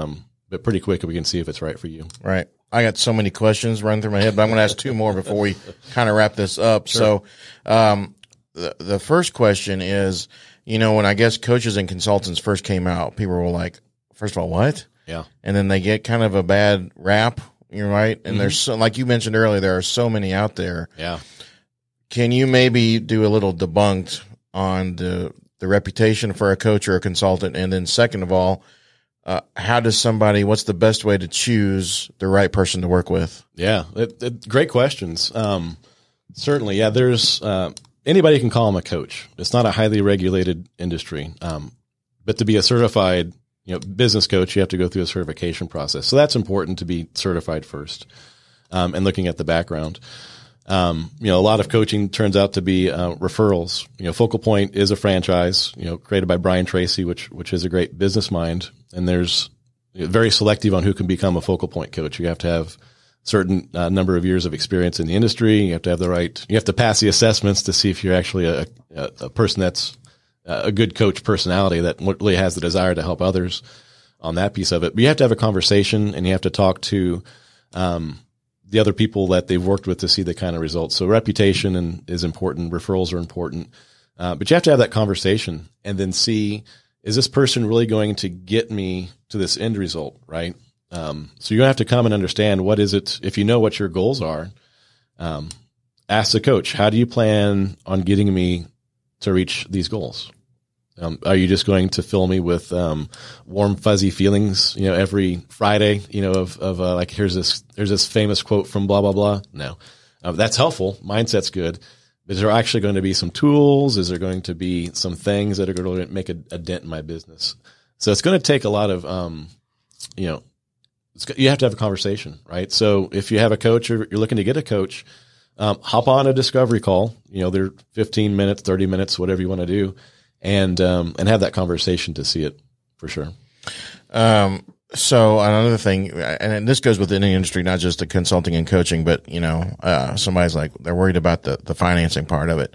pretty quick we can see if it's right for you. Right. I got so many questions running through my head, but I'm going to ask two more before we kind of wrap this up. Sure. So, the first question is, when I guess coaches and consultants first came out, people were like, first of all, what? Yeah. And then they get kind of a bad rap, you're right. And there's so, like you mentioned earlier, there are so many out there. Yeah. Can you maybe do a little debunked on the reputation for a coach or a consultant? And then second of all, what's the best way to choose the right person to work with? Yeah, great questions. Certainly. Yeah, there's, anybody can call them a coach. It's not a highly regulated industry. But to be a certified, business coach, you have to go through a certification process. So that's important to be certified first. And looking at the background. A lot of coaching turns out to be referrals. FocalPoint is a franchise, created by Brian Tracy, which is a great business mind. And there's very selective on who can become a FocalPoint coach. You have to have certain number of years of experience in the industry. You have to have you have to pass the assessments to see if you're actually a person that's a good coach personality that really has the desire to help others on that piece of it. But you have to have a conversation and you have to talk to, the other people that they've worked with to see the kind of results. So reputation is important. Referrals are important. But you have to have that conversation and then see, is this person really going to get me to this end result? Right. So you're gonna have to come and understand what is it, if you know what your goals are, ask the coach, how do you plan on getting me to reach these goals? Are you just going to fill me with warm, fuzzy feelings, every Friday, like here's this famous quote from blah, blah, blah? No. That's helpful. Mindset's good. Is there actually going to be some tools? Is there going to be some things that are going to make a dent in my business? So it's going to take a lot of, you have to have a conversation, right? So if you have a coach or you're looking to get a coach, hop on a discovery call. They're 15 minutes, 30 minutes, whatever you want to do. And have that conversation to see it for sure. So another thing, and this goes within the industry, not just the consulting and coaching, but somebody's like, they're worried about the financing part of it,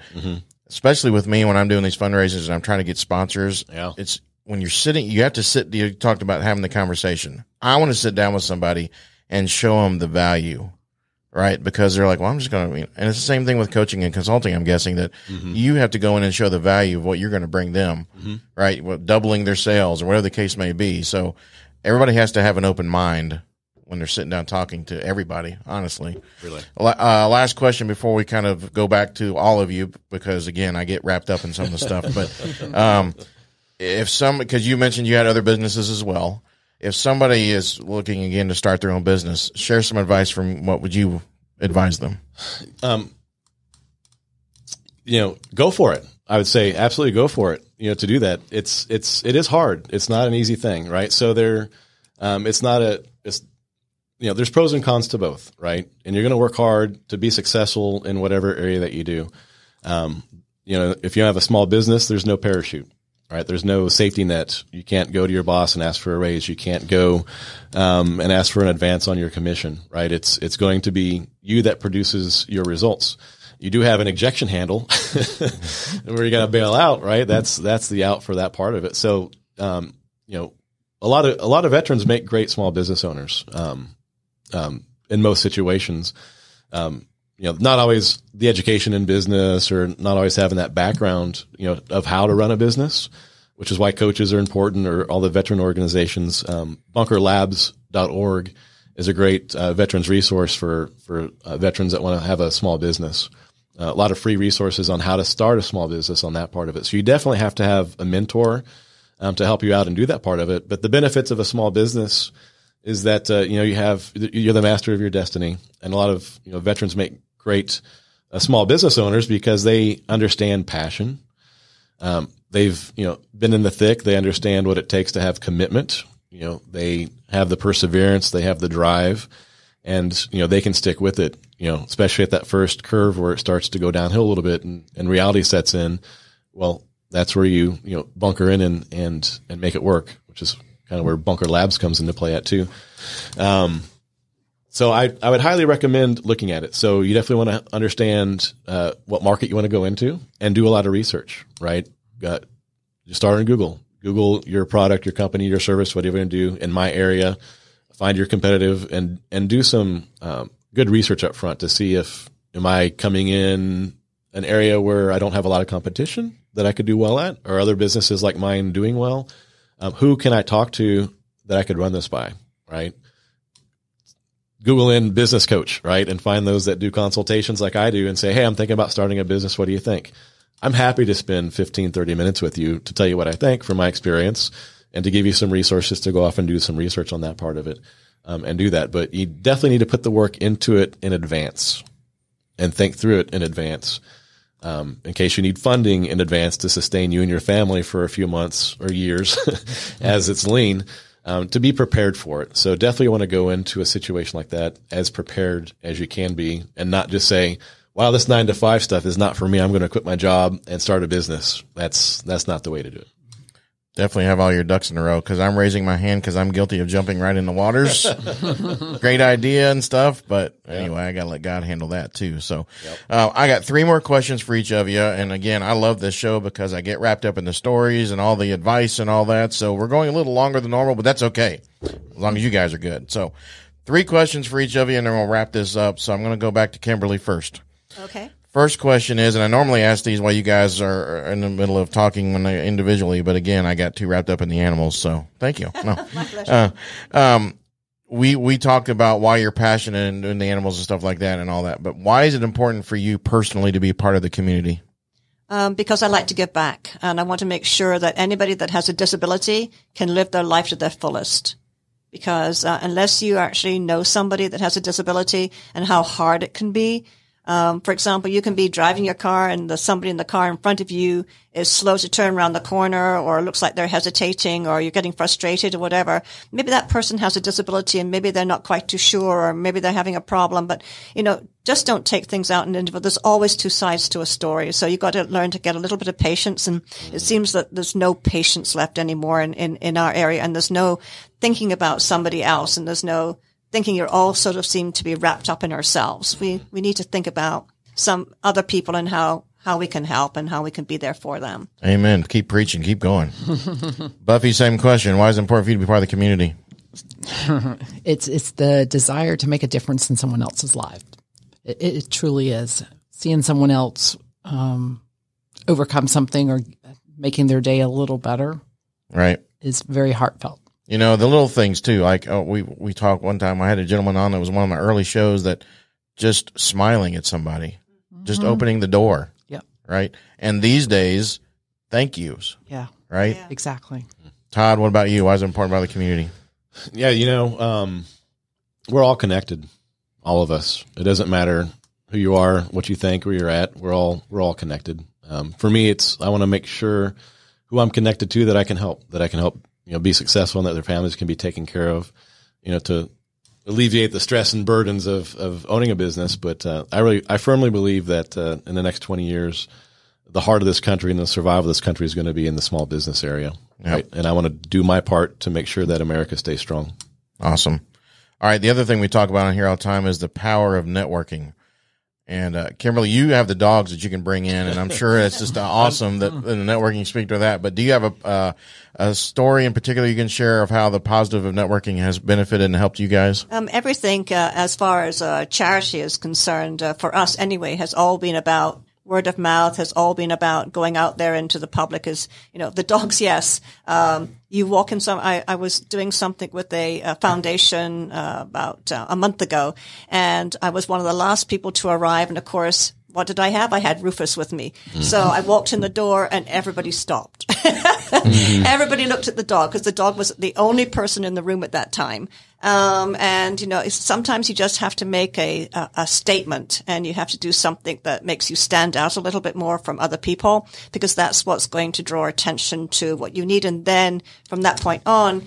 especially with me when I'm doing these fundraisers and I'm trying to get sponsors. Yeah. It's when you're sitting, you have to sit, you talked about having the conversation. I want to sit down with somebody and show them the value. Right. Because they're like, well, I'm just going to, and it's the same thing with coaching and consulting. I'm guessing that you have to go in and show the value of what you're going to bring them, right? Well, doubling their sales or whatever the case may be. So everybody has to have an open mind when they're sitting down talking to everybody, honestly. Really. Last question before we kind of go back to all of you, because again, I get wrapped up in some of the stuff, but, because you mentioned you had other businesses as well. If somebody is looking again to start their own business, share some advice from what would you advise them? Go for it. I would say absolutely go for it. To do that, it is hard. It's not an easy thing, right? So there's pros and cons to both, right? And you're going to work hard to be successful in whatever area that you do. If you have a small business, there's no parachute. Right. There's no safety net. You can't go to your boss and ask for a raise. You can't go and ask for an advance on your commission. Right. It's going to be you that produces your results. You do have an ejection handle where you got to bail out. Right. That's the out for that part of it. So, a lot of veterans make great small business owners in most situations. Not always the education in business or not always having that background, of how to run a business, which is why coaches are important, or all the veteran organizations. Bunkerlabs.org is a great veterans resource for veterans that want to have a small business. A lot of free resources on how to start a small business on that part of it. So you definitely have to have a mentor to help you out and do that part of it. But the benefits of a small business is that you're the master of your destiny, and a lot of veterans make great small business owners because they understand passion. They've been in the thick. They understand what it takes to have commitment. They have the perseverance. They have the drive. And, they can stick with it, especially at that first curve where it starts to go downhill a little bit and reality sets in. Well, that's where you bunker in and make it work, which is kind of where Bunker Labs comes into play at too. So I would highly recommend looking at it. So you definitely want to understand, what market you want to go into and do a lot of research, right? You start on Google your product, your company, your service, whatever you're going to do in my area. Find your competitive and do some good research up front to see am I coming in an area where I don't have a lot of competition that I could do well at, or other businesses like mine doing well. Who can I talk to that I could run this by, right? Google in business coach, right? And find those that do consultations like I do and say, hey, I'm thinking about starting a business. What do you think? I'm happy to spend 15, 30 minutes with you to tell you what I think from my experience, and to give you some resources to go off and do some research on that part of it, and do that. But you definitely need to put the work into it in advance and think through it in advance, in case you need funding in advance to sustain you and your family for a few months or years as it's lean, to be prepared for it. So definitely want to go into a situation like that as prepared as you can be, and not just say, wow, this 9-to-5 stuff is not for me. I'm going to quit my job and start a business. That's not the way to do it. Definitely have all your ducks in a row, because I'm raising my hand because I'm guilty of jumping right in the waters. Great idea and stuff, but anyway, I got to let God handle that too. So I got 3 more questions for each of you. And again, I love this show because I get wrapped up in the stories and all the advice and all that. So we're going a little longer than normal, but that's okay as long as you guys are good. So 3 questions for each of you, and then we'll wrap this up. So I'm going to go back to Kimberly first. Okay. First question is, and I normally ask these while you guys are in the middle of talking individually, but again, I got too wrapped up in the animals, so thank you. No. My pleasure. We talked about why you're passionate in the animals and stuff like that and all that, but why is it important for you personally to be part of the community? Because I like to give back, and I want to make sure that anybody that has a disability can live their life to their fullest. Because unless you actually know somebody that has a disability and how hard it can be, for example, you can be driving your car and somebody in the car in front of you is slow to turn around the corner, or looks like they're hesitating, or you're getting frustrated or whatever. Maybe that person has a disability and maybe they're not quite too sure, or maybe they're having a problem. But, just don't take things out in an individual. There's always 2 sides to a story. So you've got to learn to get a little bit of patience. And it seems that there's no patience left anymore in our area. And there's no thinking about somebody else. And there's no thinking you're all sort of seem to be wrapped up in ourselves. We need to think about some other people and how we can help and how we can be there for them. Amen. Keep preaching. Keep going. Buffy, same question. Why is it important for you to be part of the community? It's the desire to make a difference in someone else's life. It truly is. Seeing someone else overcome something or making their day a little better, right, is very heartfelt. The little things too, like we talked one time, I had a gentleman on that was one of my early shows that just smiling at somebody, just opening the door. Yep. Right. And these days, thank yous. Yeah. Right. Yeah. Exactly. Todd, what about you? Why is it important about the community? Yeah. We're all connected. All of us. It doesn't matter who you are, what you think, where you're at. We're all connected. For me, I want to make sure who I'm connected to that I can help, be successful, and that their families can be taken care of, to alleviate the stress and burdens of owning a business. But I firmly believe that in the next 20 years, the heart of this country and the survival of this country is going to be in the small business area. Yep. Right. And I want to do my part to make sure that America stays strong. Awesome. All right. The other thing we talk about on here all the time is the power of networking. And Kimberly, you have the dogs that you can bring in, and I'm sure it's just awesome that in the networking speak to that. But do you have a story in particular you can share of how the positive of networking has benefited and helped you guys? Everything as far as charity is concerned, for us anyway, has all been about word of mouth has all been about going out there into the public is, the dogs, yes. You walk in I was doing something with a foundation about a month ago, and I was one of the last people to arrive. And of course, what did I have? I had Rufus with me. So I walked in the door and everybody stopped. Everybody looked at the dog because the dog was the only person in the room at that time. Sometimes you just have to make a statement, and you have to do something that makes you stand out a little bit more from other people, because that's what's going to draw attention to what you need. And then from that point on,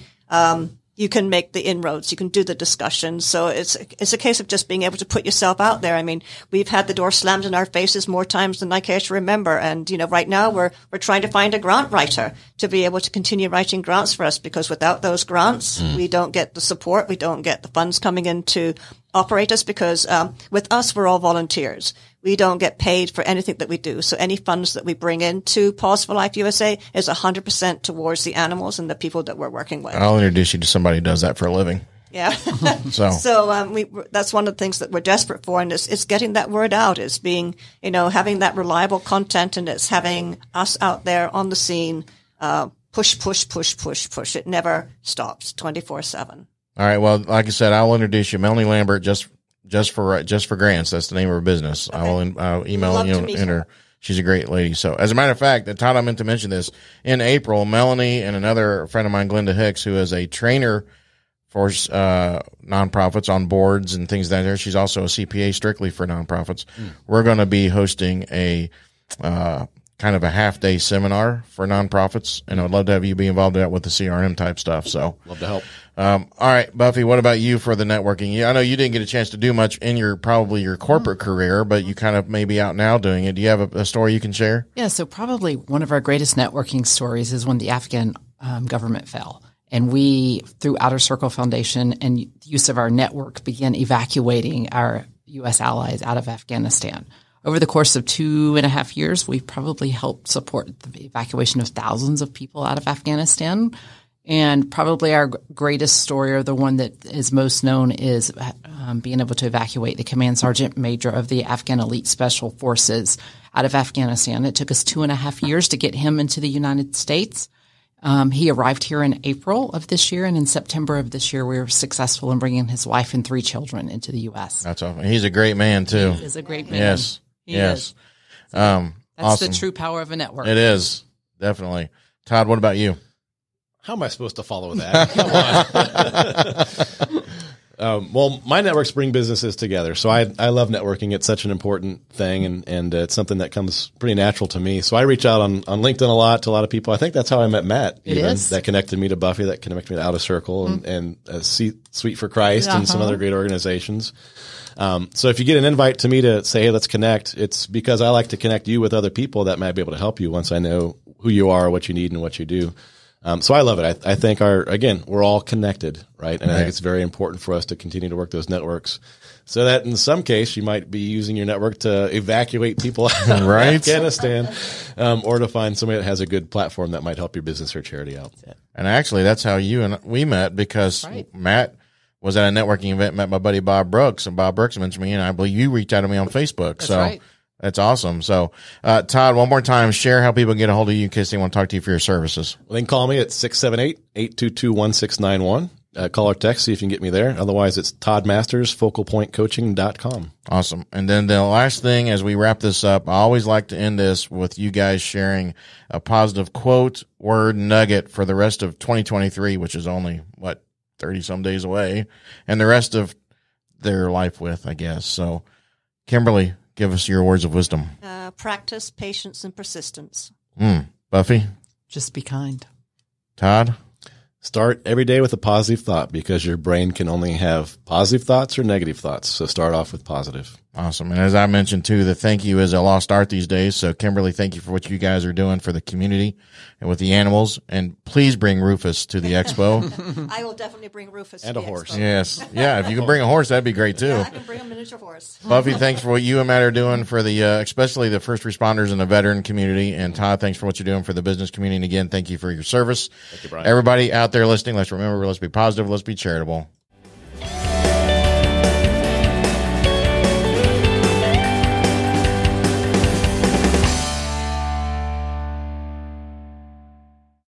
you can make the inroads, you can do the discussion. So it's a case of just being able to put yourself out there. I mean, we've had the door slammed in our faces more times than I care to remember. And, right now we're trying to find a grant writer to be able to continue writing grants for us, because without those grants, we don't get the support. We don't get the funds coming in to operate us, because with us, we're all volunteers. We don't get paid for anything that we do. So any funds that we bring into Paws for Life USA is 100% towards the animals and the people that we're working with. I'll introduce you to somebody who does that for a living. Yeah. So that's one of the things that we're desperate for. And it's getting that word out, is being, having that reliable content, and it's having us out there on the scene, push. It never stops 24/7. All right. Well, like I said, I'll introduce you, Melanie Lambert, just for grants. That's the name of her business. Okay. I'll email you and her. She's a great lady. So as a matter of fact, Todd, I meant to mention this in April, Melanie and another friend of mine, Glenda Hicks, who is a trainer for nonprofits on boards and things like that. She's also a CPA strictly for nonprofits. We're going to be hosting a, kind of a half-day seminar for nonprofits, and I'd love to have you be involved in that with the CRM type stuff. So love to help. All right, Buffy, what about you for the networking? I know you didn't get a chance to do much in your corporate career, but you kind of may be out now doing it. Do you have a story you can share? Yeah, so probably one of our greatest networking stories is when the Afghan government fell. And we, through Outer Circle Foundation and use of our network, began evacuating our U.S. allies out of Afghanistan. Over the course of 2.5 years, we've probably helped support the evacuation of thousands of people out of Afghanistan. And probably our greatest story, or the one that is most known, is being able to evacuate the Command Sergeant Major of the Afghan Elite Special Forces out of Afghanistan. It took us 2.5 years to get him into the United States. He arrived here in April of this year, and in September of this year, we were successful in bringing his wife and 3 children into the U.S. That's awesome. He's a great man, too. He is a great man. Yes. Yes. That's awesome. The true power of a network. It is. Definitely. Todd, what about you? How am I supposed to follow that? Come on. Well, my networks bring businesses together. So I love networking. It's such an important thing, and it's something that comes pretty natural to me. So I reach out on LinkedIn a lot to a lot of people. I think that's how I met Matt. It is. That connected me to Buffy, that connected me to Outer Circle and Sweet for Christ and some other great organizations. So if you get an invite to me to say, hey, let's connect, it's because I like to connect you with other people that might be able to help you once I know who you are, what you need, and what you do. So I love it. I think we're all connected, right? And I think it's very important for us to continue to work those networks so that in some case you might be using your network to evacuate people out of Afghanistan, or to find somebody that has a good platform that might help your business or charity out. And actually, that's how you and we met, because Matt was at a networking event, met my buddy Bob Brooks, and Bob Brooks mentioned me, and I believe you reached out to me on Facebook. That's right. That's awesome. So, Todd, one more time, share how people get a hold of you in case they want to talk to you for your services. Well, they can call me at 678-822-1691. Call or text, see if you can get me there. Otherwise, it's Todd Masters, FocalPointCoaching.com. Awesome. And then the last thing, as we wrap this up, I always like to end this with you guys sharing a positive quote, word, nugget for the rest of 2023, which is only, 30-some days away, and the rest of their life with, I guess. So, Kimberly, give us your words of wisdom. Practice, patience, and persistence. Buffy? Just be kind. Todd? Start every day with a positive thought, because your brain can only have positive thoughts or negative thoughts. So start off with positive. Awesome. And as I mentioned, too, the thank you is a lost art these days. So, Kimberly, thank you for what you guys are doing for the community and with the animals. And please bring Rufus to the expo. I will definitely bring Rufus and to a the horse. expo. Yes. Yeah, if you can bring a horse, that'd be great, too. Yeah, I can bring a miniature horse. Buffy, thanks for what you and Matt are doing for the, especially the first responders and the veteran community. And Todd, thanks for what you're doing for the business community. And again, thank you for your service. Thank you, Brian. Everybody out there listening, let's remember, let's be positive, let's be charitable.